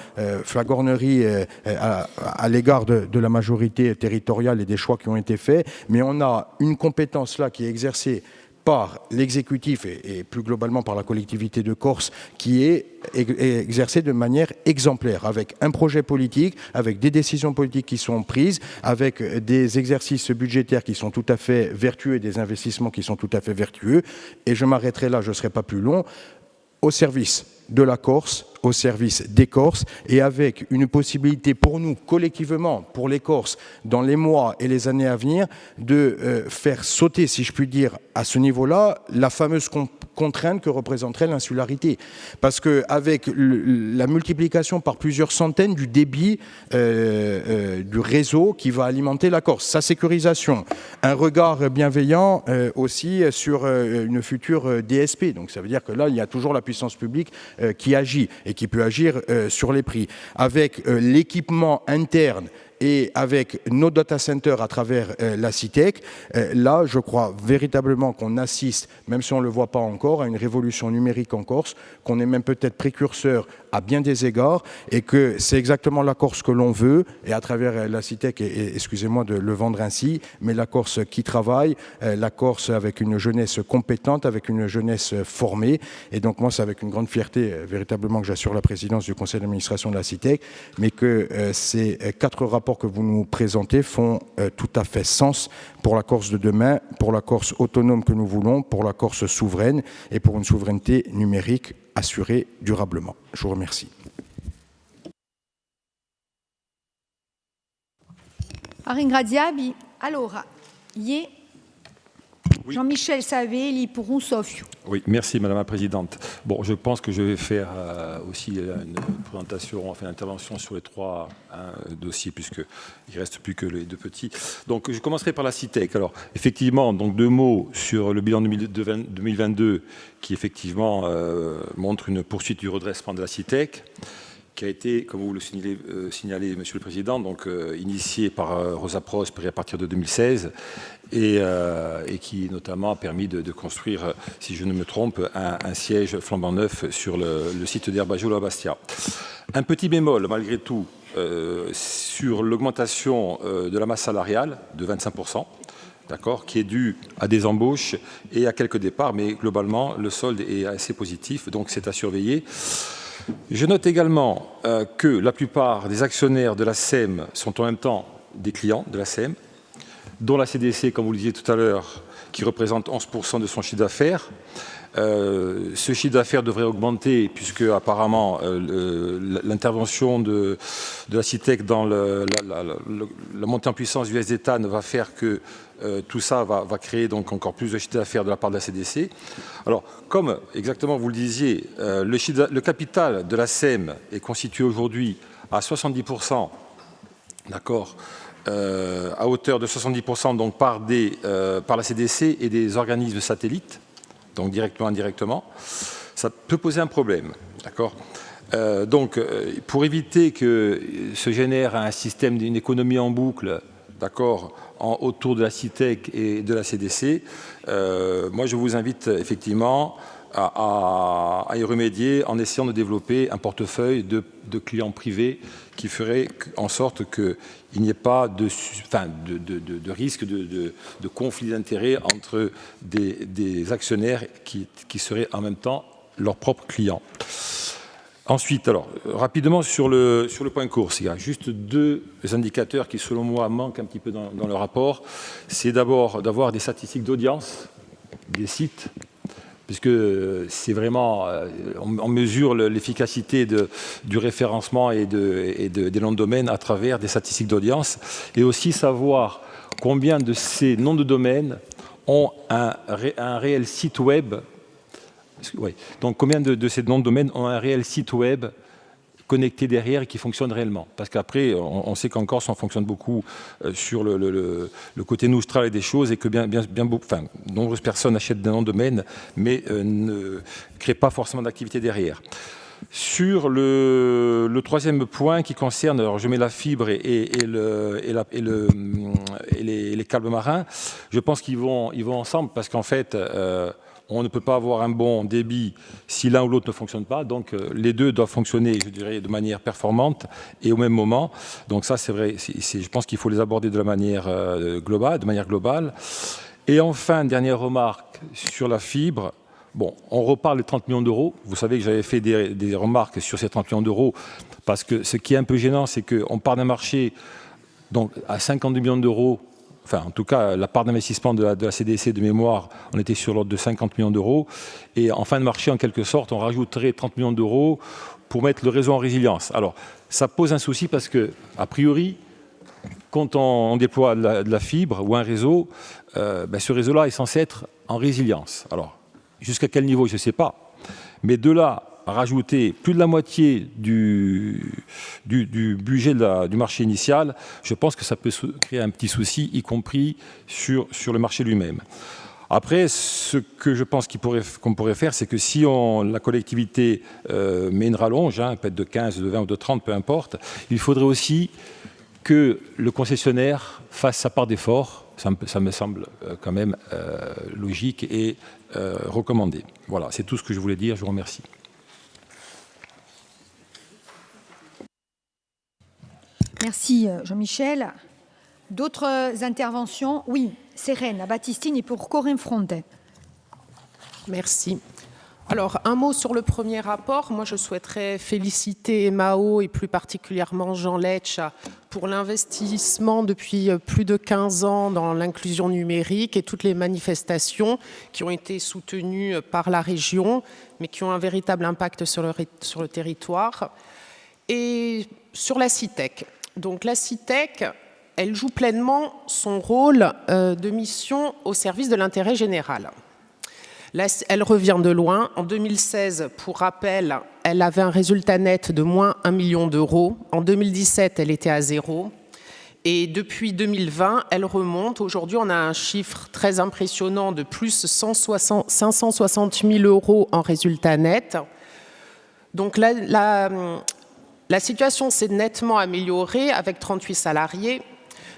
flagornerie à l'égard de la majorité territoriale et des choix qui ont été faits, mais on a une compétence là qui est exercée par l'exécutif et plus globalement par la collectivité de Corse, qui est exercée de manière exemplaire, avec un projet politique, avec des décisions politiques qui sont prises, avec des exercices budgétaires qui sont tout à fait vertueux et des investissements qui sont tout à fait vertueux. Et je m'arrêterai là, je ne serai pas plus long, au service de la Corse, au service des Corses, et avec une possibilité pour nous, collectivement, pour les Corses, dans les mois et les années à venir, de faire sauter, si je puis dire, à ce niveau-là, la fameuse contrainte que représenterait l'insularité. Parce qu'avec la multiplication par plusieurs centaines du débit du réseau qui va alimenter la Corse, sa sécurisation, un regard bienveillant aussi sur une future DSP. Donc ça veut dire que là, il y a toujours la puissance publique qui agit et qui peut agir sur les prix. Avec l'équipement interne et avec nos data centers à travers la CITEC, là, je crois véritablement qu'on assiste, même si on ne le voit pas encore, à une révolution numérique en Corse, qu'on est même peut-être précurseur à bien des égards, et que c'est exactement la Corse que l'on veut, et à travers la CITEC, et excusez-moi de le vendre ainsi, mais la Corse qui travaille, la Corse avec une jeunesse compétente, avec une jeunesse formée, et donc moi c'est avec une grande fierté véritablement que j'assure la présidence du conseil d'administration de la CITEC, mais que ces 4 rapports que vous nous présentez font tout à fait sens pour la Corse de demain, pour la Corse autonome que nous voulons, pour la Corse souveraine et pour une souveraineté numérique assurée durablement. Je vous remercie. Ringraziabi. Allora, Jean-Michel Savelli pour Rousseau. Oui, merci Madame la Présidente. Bon, je pense que je vais faire aussi une présentation, enfin une intervention sur les 3 dossiers, puisqu'il ne reste plus que les 2 petits. Donc, je commencerai par la CITEC. Alors, effectivement, donc 2 mots sur le bilan 2022, qui effectivement montre une poursuite du redressement de la CITEC, qui a été, comme vous le signalez, Monsieur le Président, donc initié par Rosa Prosper à partir de 2016 et qui notamment a permis de construire, si je ne me trompe, un siège flambant neuf sur le site d'Herbajol à Bastia. Un petit bémol, malgré tout, sur l'augmentation de la masse salariale de 25%, d'accord, qui est due à des embauches et à quelques départs, mais globalement, le solde est assez positif, donc c'est à surveiller. Je note également que la plupart des actionnaires de la SEM sont en même temps des clients de la SEM, dont la CDC, comme vous le disiez tout à l'heure, qui représente 11% de son chiffre d'affaires. Ce chiffre d'affaires devrait augmenter puisque apparemment l'intervention de la CITEC dans la montée en puissance du SDTA va faire que tout ça va créer donc encore plus de chiffre d'affaires de la part de la CDC. Alors, comme exactement vous le disiez, le capital de la SEM est constitué aujourd'hui à 70%, d'accord, à hauteur de 70% donc par la CDC et des organismes satellites, donc directement, indirectement, ça peut poser un problème, d'accord. Donc, pour éviter que se génère un système d'une économie en boucle, d'accord, autour de la CITEC et de la CDC, moi je vous invite effectivement à y remédier en essayant de développer un portefeuille de clients privés qui ferait en sorte qu'il n'y ait pas de risque de conflit d'intérêts entre des actionnaires qui seraient en même temps leurs propres clients. Ensuite, alors, rapidement sur le point course, il y a juste deux indicateurs qui, selon moi, manquent un petit peu dans le rapport. C'est d'abord d'avoir des statistiques d'audience des sites, puisque c'est vraiment, on mesure l'efficacité du référencement et des noms de domaine à travers des statistiques d'audience, et aussi savoir combien de ces noms de domaine ont un réel site web. Oui. Donc, combien de ces noms de domaine ont un réel site web connecté derrière et qui fonctionne réellement? Parce qu'après, on sait qu'en Corse, on fonctionne beaucoup sur le côté noustral et des choses, et que nombreuses personnes achètent des noms de domaine, mais ne créent pas forcément d'activité derrière. Sur le troisième point qui concerne, alors je mets la fibre et les câbles marins, je pense qu'ils vont ensemble, parce qu'en fait, on ne peut pas avoir un bon débit si l'un ou l'autre ne fonctionne pas. Donc, les deux doivent fonctionner, je dirais, de manière performante et au même moment. Donc ça, c'est vrai, je pense qu'il faut les aborder de manière globale. Et enfin, dernière remarque sur la fibre. Bon, on reparle de 30 millions d'euros. Vous savez que j'avais fait des remarques sur ces 30 millions d'euros, parce que ce qui est un peu gênant, c'est qu'on part d'un marché donc, à 52 millions d'euros. Enfin, en tout cas, la part d'investissement de la CDC de mémoire, on était sur l'ordre de 50 millions d'euros. Et en fin de marché, en quelque sorte, on rajouterait 30 millions d'euros pour mettre le réseau en résilience. Alors, ça pose un souci parce que, a priori, quand on déploie de la fibre ou un réseau, ce réseau-là est censé être en résilience. Alors, jusqu'à quel niveau, je ne sais pas. Mais de là à rajouter plus de la moitié du budget du marché initial, je pense que ça peut créer un petit souci, y compris sur le marché lui-même. Après, ce que je pense qu'on pourrait faire, c'est que si la collectivité met une rallonge, peut-être de 15, de 20 ou de 30, peu importe, il faudrait aussi que le concessionnaire fasse sa part d'effort. Ça me semble quand même logique et recommandé. Voilà, c'est tout ce que je voulais dire. Je vous remercie. Merci Jean-Michel. D'autres interventions? Oui, Sérène, à Baptistine et pour Corinne Frontet. Merci. Alors, un mot sur le premier rapport. Moi, je souhaiterais féliciter Mao et plus particulièrement Jean Letch pour l'investissement depuis plus de 15 ans dans l'inclusion numérique et toutes les manifestations qui ont été soutenues par la région, mais qui ont un véritable impact sur le territoire. Et sur la CITEC. Donc, la CITEC, elle joue pleinement son rôle de mission au service de l'intérêt général. Là, elle revient de loin. En 2016, pour rappel, elle avait un résultat net de moins 1 million d'euros. En 2017, elle était à 0. Et depuis 2020, elle remonte. Aujourd'hui, on a un chiffre très impressionnant de plus 560 000 euros en résultat net. Donc, La situation s'est nettement améliorée avec 38 salariés,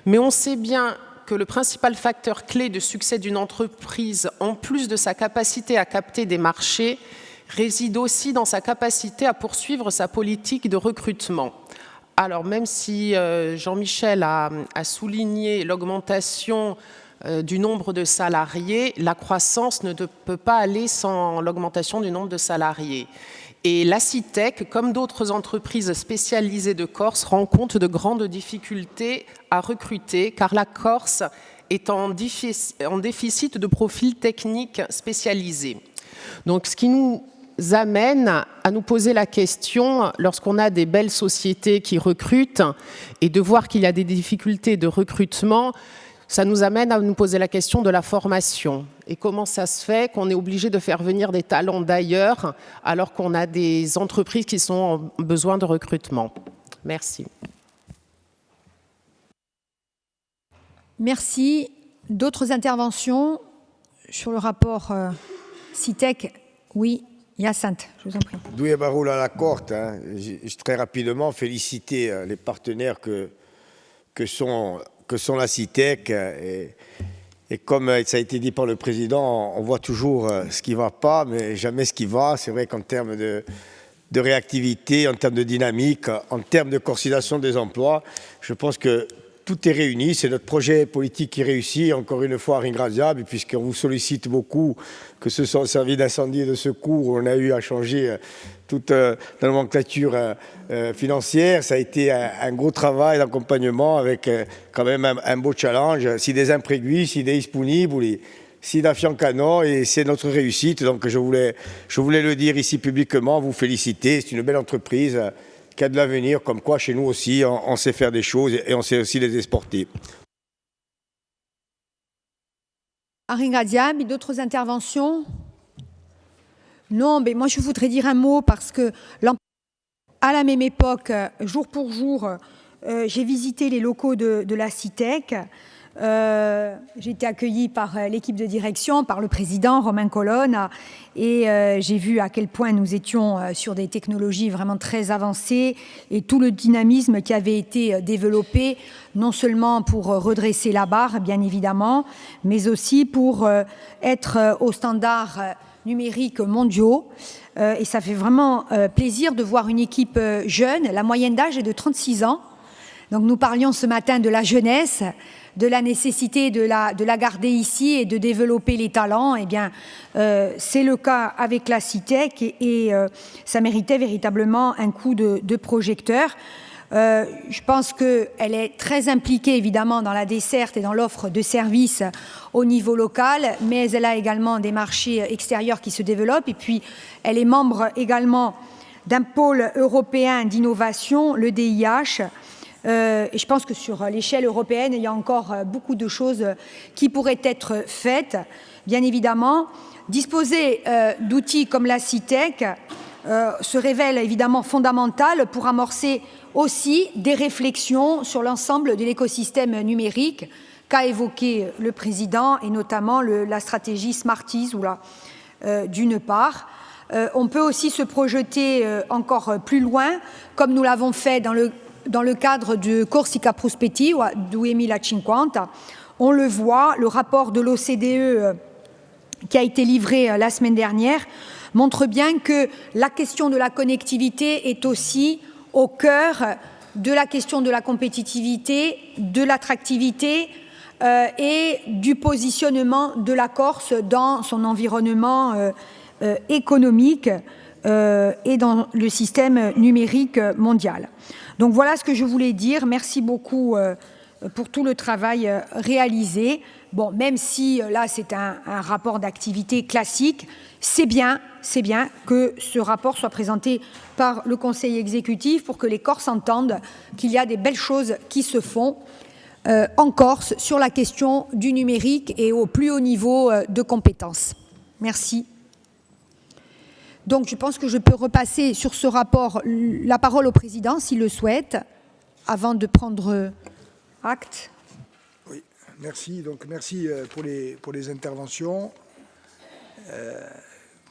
mais on sait bien que le principal facteur clé de succès d'une entreprise, en plus de sa capacité à capter des marchés, réside aussi dans sa capacité à poursuivre sa politique de recrutement. Alors même si Jean-Michel a souligné l'augmentation du nombre de salariés, la croissance ne peut pas aller sans l'augmentation du nombre de salariés. Et la CITEC, comme d'autres entreprises spécialisées de Corse, rencontre de grandes difficultés à recruter, car la Corse est en déficit de profils techniques spécialisés. Donc, ce qui nous amène à nous poser la question, lorsqu'on a des belles sociétés qui recrutent, et de voir qu'il y a des difficultés de recrutement, ça nous amène à nous poser la question de la formation. Et comment ça se fait qu'on est obligé de faire venir des talents d'ailleurs alors qu'on a des entreprises qui sont en besoin de recrutement? Merci. Merci. D'autres interventions sur le rapport CITEC? Oui, Hyacinthe, je vous en prie. Douye Baroula la Corte, hein. Très rapidement féliciter les partenaires que sont la CITEC. Et comme ça a été dit par le président, on voit toujours ce qui ne va pas, mais jamais ce qui va. C'est vrai qu'en termes de réactivité, en termes de dynamique, en termes de coordination des emplois, je pense que tout est réuni. C'est notre projet politique qui réussit, encore une fois, à Ringradiab, puisqu'on vous sollicite beaucoup, que ce soit au service d'incendie et de secours, où on a eu à changer toute la nomenclature financière. Ça a été un gros travail d'accompagnement avec quand même un beau challenge. Si des imprévus, si des disponibles, si d'affiancano, et c'est notre réussite. Donc je voulais le dire ici publiquement, vous féliciter. C'est une belle entreprise qui a de l'avenir, comme quoi chez nous aussi, on sait faire des choses et on sait aussi les exporter. Ringradiab, d'autres interventions? Non, mais moi je voudrais dire un mot parce que à la même époque, jour pour jour, j'ai visité les locaux de la CITEC. J'ai été accueillie par l'équipe de direction, par le président Romain Colonne, et j'ai vu à quel point nous étions sur des technologies vraiment très avancées et tout le dynamisme qui avait été développé, non seulement pour redresser la barre, bien évidemment, mais aussi pour être aux standards numériques mondiaux. Et ça fait vraiment plaisir de voir une équipe jeune. La moyenne d'âge est de 36 ans. Donc nous parlions ce matin de la jeunesse, de la nécessité de la garder ici et de développer les talents. Eh bien, c'est le cas avec la CITEC et ça méritait véritablement un coup de projecteur. Je pense qu'elle est très impliquée évidemment dans la desserte et dans l'offre de services au niveau local, mais elle a également des marchés extérieurs qui se développent et puis elle est membre également d'un pôle européen d'innovation, le DIH. Et je pense que sur l'échelle européenne, il y a encore beaucoup de choses qui pourraient être faites. Bien évidemment, disposer d'outils comme la CITEC se révèle évidemment fondamental pour amorcer aussi des réflexions sur l'ensemble de l'écosystème numérique qu'a évoqué le président et notamment la stratégie Smarties d'une part. On peut aussi se projeter encore plus loin, comme nous l'avons fait dans le cadre de Corsica Prospettiva 2050. On le voit, le rapport de l'OCDE qui a été livré la semaine dernière montre bien que la question de la connectivité est aussi au cœur de la question de la compétitivité, de l'attractivité et du positionnement de la Corse dans son environnement économique et dans le système numérique mondial. Donc voilà ce que je voulais dire. Merci beaucoup pour tout le travail réalisé. Bon, même si là c'est un rapport d'activité classique, c'est bien que ce rapport soit présenté par le Conseil exécutif pour que les Corses entendent qu'il y a des belles choses qui se font en Corse sur la question du numérique et au plus haut niveau de compétences. Merci. Donc je pense que je peux repasser sur ce rapport la parole au président s'il le souhaite, avant de prendre acte. Oui, merci. Donc merci pour les interventions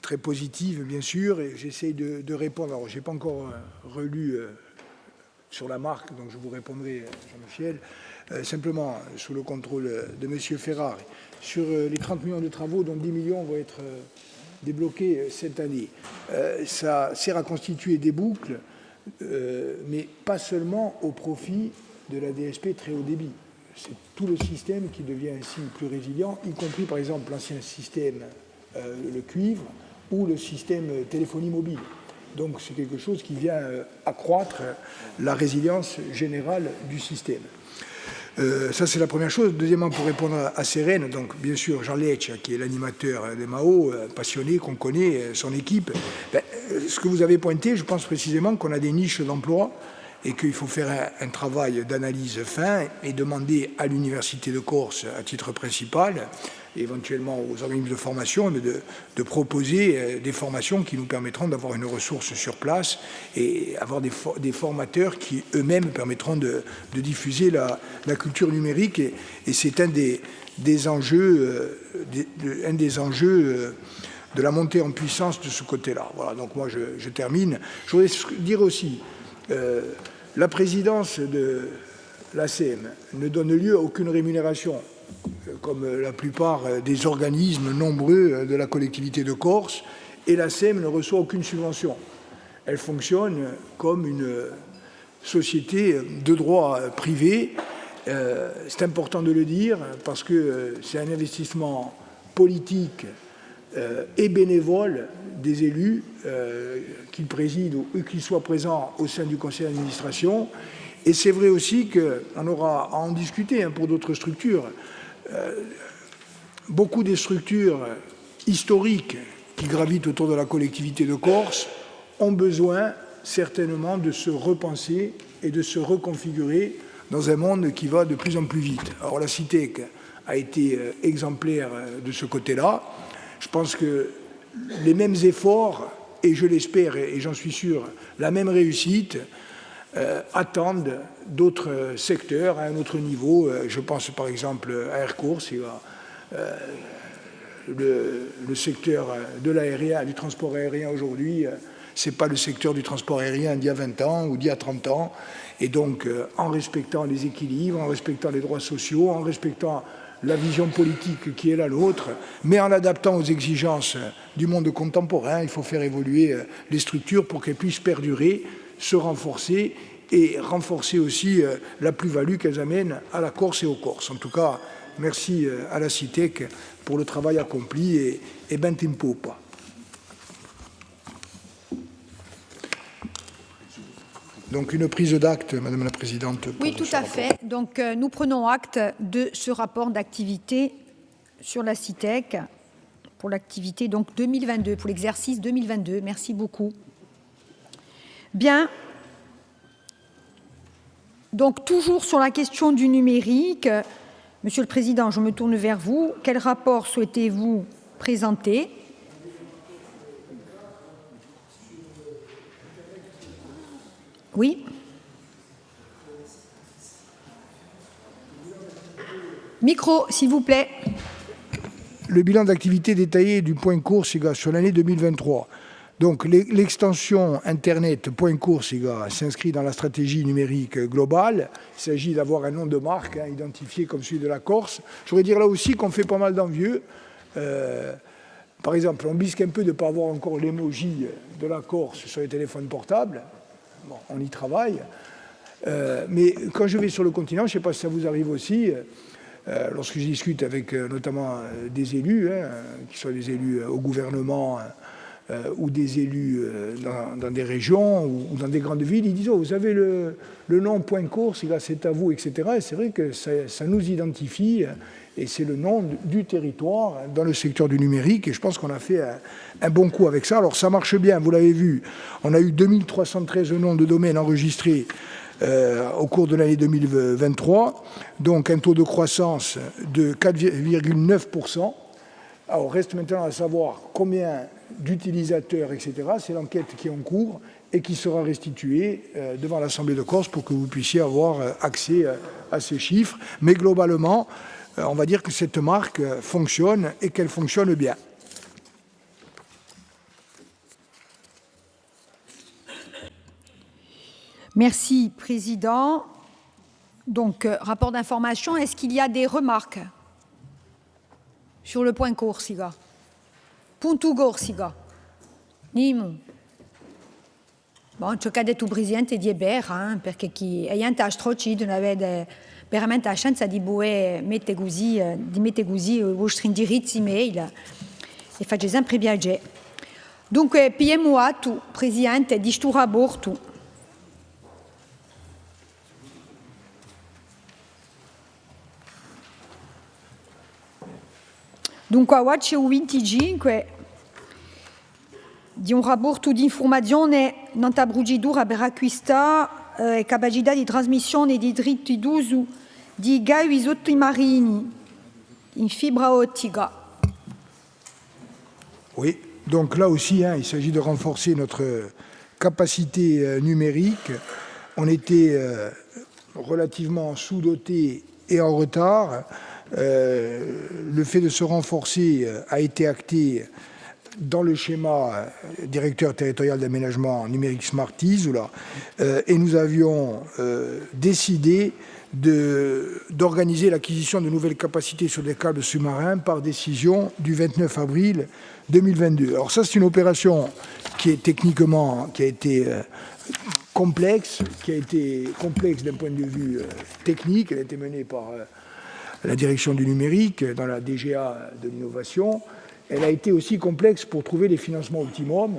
très positives bien sûr. Et j'essaye de répondre. Alors j'ai pas encore relu sur la marque, donc je vous répondrai, Jean-Michel, simplement sous le contrôle de M. Ferrari. Sur les 30 millions de travaux, dont 10 millions vont être débloqués cette année, ça sert à constituer des boucles, mais pas seulement au profit de la DSP très haut débit. C'est tout le système qui devient ainsi plus résilient, y compris par exemple l'ancien système, le cuivre, ou le système téléphonie mobile. Donc c'est quelque chose qui vient accroître la résilience générale du système. Ça, c'est la première chose. Deuxièmement, pour répondre à Sérène, donc bien sûr, Jean Lecce, qui est l'animateur des Mao, passionné, qu'on connaît, son équipe, ce que vous avez pointé, je pense précisément qu'on a des niches d'emploi et qu'il faut faire un travail d'analyse fin et demander à l'Université de Corse, à titre principal, et éventuellement aux organismes de formation, de proposer des formations qui nous permettront d'avoir une ressource sur place et avoir des formateurs qui eux-mêmes permettront de diffuser la culture numérique. Et c'est un des enjeux, de la montée en puissance de ce côté-là. Voilà, donc moi je termine. Je voudrais dire aussi, la présidence de l'ACM ne donne lieu à aucune rémunération, comme la plupart des organismes nombreux de la collectivité de Corse, et l'ACM ne reçoit aucune subvention. Elle fonctionne comme une société de droit privé. C'est important de le dire parce que c'est un investissement politique et bénévole des élus, qu'ils président ou qu'ils soient présents au sein du conseil d'administration. Et c'est vrai aussi qu'on aura à en discuter pour d'autres structures. Beaucoup des structures historiques qui gravitent autour de la collectivité de Corse ont besoin certainement de se repenser et de se reconfigurer dans un monde qui va de plus en plus vite. Alors la CITEC a été exemplaire de ce côté-là. Je pense que les mêmes efforts, et je l'espère et j'en suis sûr, la même réussite, attendent d'autres secteurs à un autre niveau. Je pense par exemple à Air Corse, le secteur de l'aérien, du transport aérien aujourd'hui, ce n'est pas le secteur du transport aérien d'il y a 20 ans ou d'il y a 30 ans. Et donc, en respectant les équilibres, en respectant les droits sociaux, en respectant la vision politique qui est la nôtre, mais en adaptant aux exigences du monde contemporain, il faut faire évoluer les structures pour qu'elles puissent perdurer, se renforcer et renforcer aussi la plus-value qu'elles amènent à la Corse et aux Corses. En tout cas, merci à la CITEC pour le travail accompli et ben tempo pas. Donc une prise d'acte, Madame la Présidente. Oui, tout à fait. Donc nous prenons acte de ce rapport d'activité sur la CITEC pour l'activité donc 2022, pour l'exercice 2022. Merci beaucoup. Bien. Donc toujours sur la question du numérique, Monsieur le Président, je me tourne vers vous. Quel rapport souhaitez-vous présenter ? Oui. Micro, s'il vous plaît. Le bilan d'activité détaillé du point course sur l'année 2023. Donc l'extension Internet point course s'inscrit dans la stratégie numérique globale. Il s'agit d'avoir un nom de marque identifié comme celui de la Corse. Je voudrais dire là aussi qu'on fait pas mal d'envieux. Par exemple, on bisque un peu de ne pas avoir encore l'emoji de la Corse sur les téléphones portables. Bon, on y travaille. Mais quand je vais sur le continent, je ne sais pas si ça vous arrive aussi, lorsque je discute avec notamment des élus, qui sont des élus au gouvernement ou des élus dans des régions ou dans des grandes villes, ils disent « Oh, vous avez le nom point course, c'est à vous, etc. » Et c'est vrai que ça nous identifie et c'est le nom du territoire dans le secteur du numérique et je pense qu'on a fait un bon coup avec ça. Alors ça marche bien, vous l'avez vu, on a eu 2313 noms de domaines enregistrés au cours de l'année 2023, donc un taux de croissance de 4,9%. Alors reste maintenant à savoir combien d'utilisateurs, etc. C'est l'enquête qui est en cours et qui sera restituée devant l'Assemblée de Corse pour que vous puissiez avoir accès à ces chiffres. Mais globalement, on va dire que cette marque fonctionne et qu'elle fonctionne bien. Merci, Président. Donc, rapport d'information, est-ce qu'il y a des remarques sur le point Corsica? Punto Corsica. Nimo. Bon, ciò che ha detto il Presidente di Ebera, perché chi è in astrocid non avete veramente la chance di mettere così i vostri indirizzi email e fate sempre piacere. Dunque, PMO atto, Presidente, di sto rapporto. Dunque, oggi è il 25 di un rapporto di informazione non abbruggiatura per acquistare capacità di trasmissione di diritti d'uso di gas sottomarini in fibra ottica. Oui, donc là aussi, il s'agit de renforcer notre capacité numérique. On était relativement sous-doté et en retard. Le fait de se renforcer a été acté dans le schéma directeur territorial d'aménagement numérique Smarties, et nous avions décidé d'organiser l'acquisition de nouvelles capacités sur des câbles sous-marins par décision du 29 avril 2022. Alors ça, c'est une opération qui est techniquement, qui a été complexe d'un point de vue technique. Elle a été menée par la direction du numérique, dans la DGA de l'innovation. Elle a été aussi complexe pour trouver les financements optimum.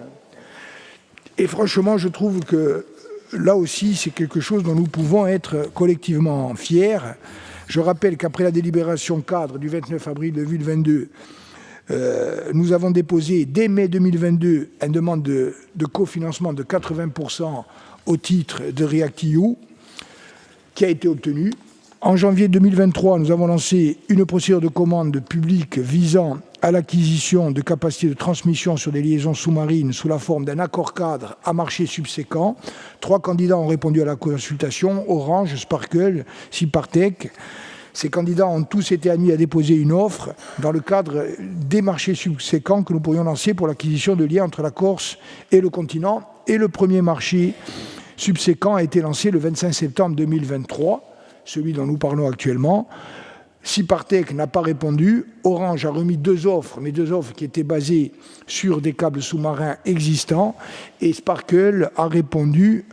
Et franchement, je trouve que là aussi, c'est quelque chose dont nous pouvons être collectivement fiers. Je rappelle qu'après la délibération cadre du 29 avril 2022, nous avons déposé dès mai 2022 une demande de cofinancement de 80% au titre de REACT-EU, qui a été obtenue. En janvier 2023, nous avons lancé une procédure de commande publique visant à l'acquisition de capacités de transmission sur des liaisons sous-marines sous la forme d'un accord cadre à marché subséquent. 3 candidats ont répondu à la consultation, Orange, Sparkle, Sipartec. Ces candidats ont tous été admis à déposer une offre dans le cadre des marchés subséquents que nous pourrions lancer pour l'acquisition de liens entre la Corse et le continent. Et le premier marché subséquent a été lancé le 25 septembre 2023. Celui dont nous parlons actuellement. Sipartec n'a pas répondu. Orange a remis 2 offres, mais 2 offres qui étaient basées sur des câbles sous-marins existants. Et Sparkle a répondu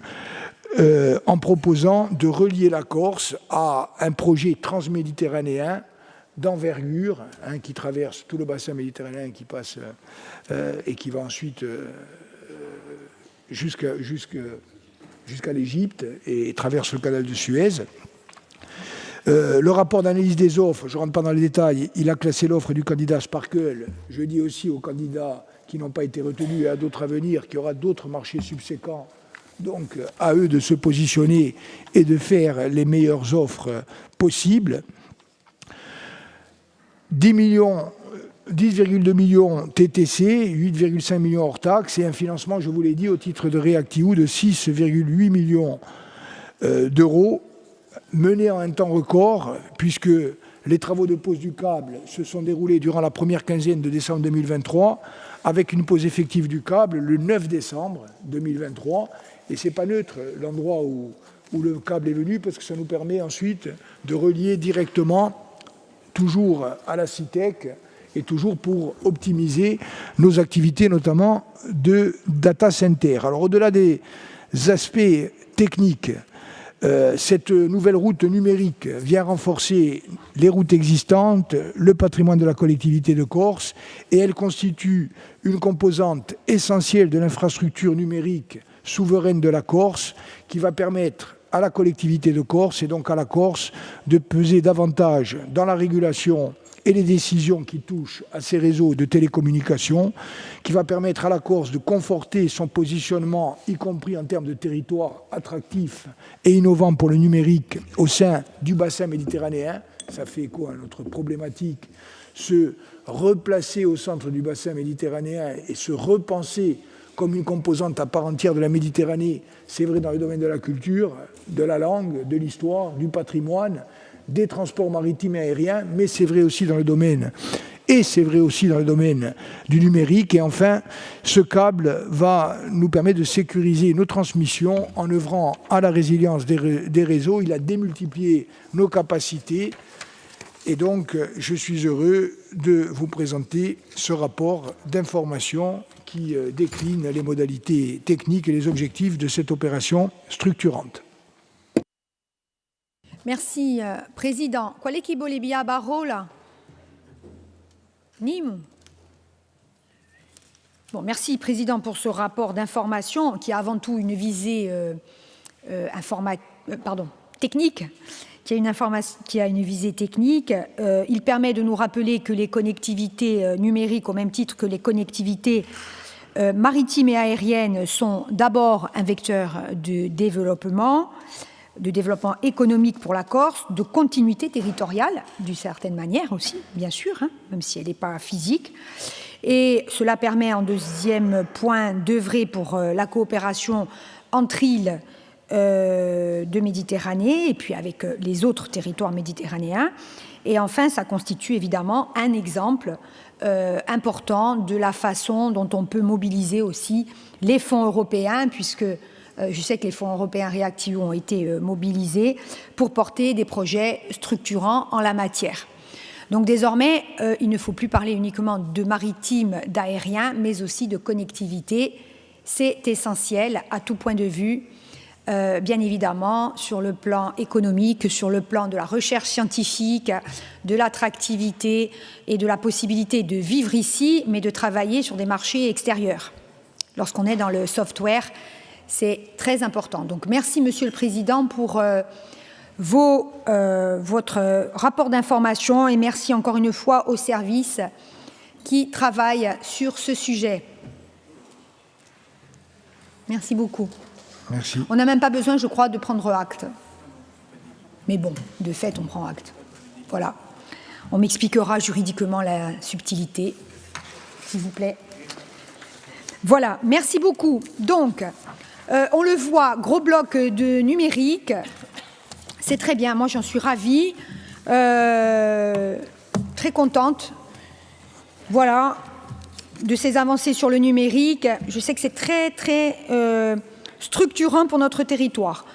en proposant de relier la Corse à un projet transméditerranéen d'envergure qui traverse tout le bassin méditerranéen, qui passe et qui va ensuite jusqu'à l'Égypte et traverse le canal de Suez. Le rapport d'analyse des offres, je ne rentre pas dans les détails, il a classé l'offre du candidat Sparkle. Je dis aussi aux candidats qui n'ont pas été retenus et à d'autres à venir qu'il y aura d'autres marchés subséquents. Donc, à eux de se positionner et de faire les meilleures offres possibles. 10,2 millions TTC, 8,5 millions hors taxes et un financement, je vous l'ai dit, au titre de REACT-EU de 6,8 millions d'euros, mené en un temps record, puisque les travaux de pose du câble se sont déroulés durant la première quinzaine de décembre 2023, avec une pose effective du câble le 9 décembre 2023. Et ce n'est pas neutre l'endroit où le câble est venu, parce que ça nous permet ensuite de relier directement, toujours à la CITEC, et toujours pour optimiser nos activités, notamment de data center. Alors, au-delà des aspects techniques, cette nouvelle route numérique vient renforcer les routes existantes, le patrimoine de la collectivité de Corse, et elle constitue une composante essentielle de l'infrastructure numérique souveraine de la Corse, qui va permettre à la collectivité de Corse et donc à la Corse de peser davantage dans la régulation et les décisions qui touchent à ces réseaux de télécommunications, qui va permettre à la Corse de conforter son positionnement, y compris en termes de territoire attractif et innovant pour le numérique au sein du bassin méditerranéen. Ça fait écho à notre problématique, se replacer au centre du bassin méditerranéen et se repenser comme une composante à part entière de la Méditerranée. C'est vrai dans le domaine de la culture, de la langue, de l'histoire, du patrimoine, des transports maritimes et aériens, mais c'est vrai aussi dans le domaine et c'est vrai aussi dans le domaine du numérique. Et enfin, ce câble va nous permettre de sécuriser nos transmissions en œuvrant à la résilience des réseaux. Il a démultiplié nos capacités. Et donc, je suis heureux de vous présenter ce rapport d'information qui décline les modalités techniques et les objectifs de cette opération structurante. Merci, Président. Qual è chi voleva parola? Nîmes. Bon, merci, Président, pour ce rapport d'information qui a avant tout une visée technique. Qui a une visée technique. Il permet de nous rappeler que les connectivités numériques, au même titre que les connectivités maritimes et aériennes, sont d'abord un vecteur de développement économique pour la Corse, de continuité territoriale, d'une certaine manière aussi, bien sûr, hein, même si elle n'est pas physique. Et cela permet, en deuxième point, d'œuvrer pour la coopération entre îles de Méditerranée et puis avec les autres territoires méditerranéens. Et enfin, ça constitue évidemment un exemple important de la façon dont on peut mobiliser aussi les fonds européens, puisque je sais que les fonds européens REACT-EU ont été mobilisés pour porter des projets structurants en la matière. Donc désormais, il ne faut plus parler uniquement de maritime, d'aérien, mais aussi de connectivité. C'est essentiel à tout point de vue, bien évidemment, sur le plan économique, sur le plan de la recherche scientifique, de l'attractivité et de la possibilité de vivre ici, mais de travailler sur des marchés extérieurs. Lorsqu'on est dans le software, c'est très important. Donc merci, Monsieur le Président, pour votre rapport d'information et merci encore une fois aux services qui travaillent sur ce sujet. Merci beaucoup. Merci. On n'a même pas besoin, je crois, de prendre acte. Mais bon, de fait, on prend acte. Voilà. On m'expliquera juridiquement la subtilité, s'il vous plaît. Voilà, merci beaucoup. Donc, on le voit, gros bloc de numérique. C'est très bien, moi j'en suis ravie. Très contente. Voilà, de ces avancées sur le numérique. Je sais que c'est très structurant pour notre territoire.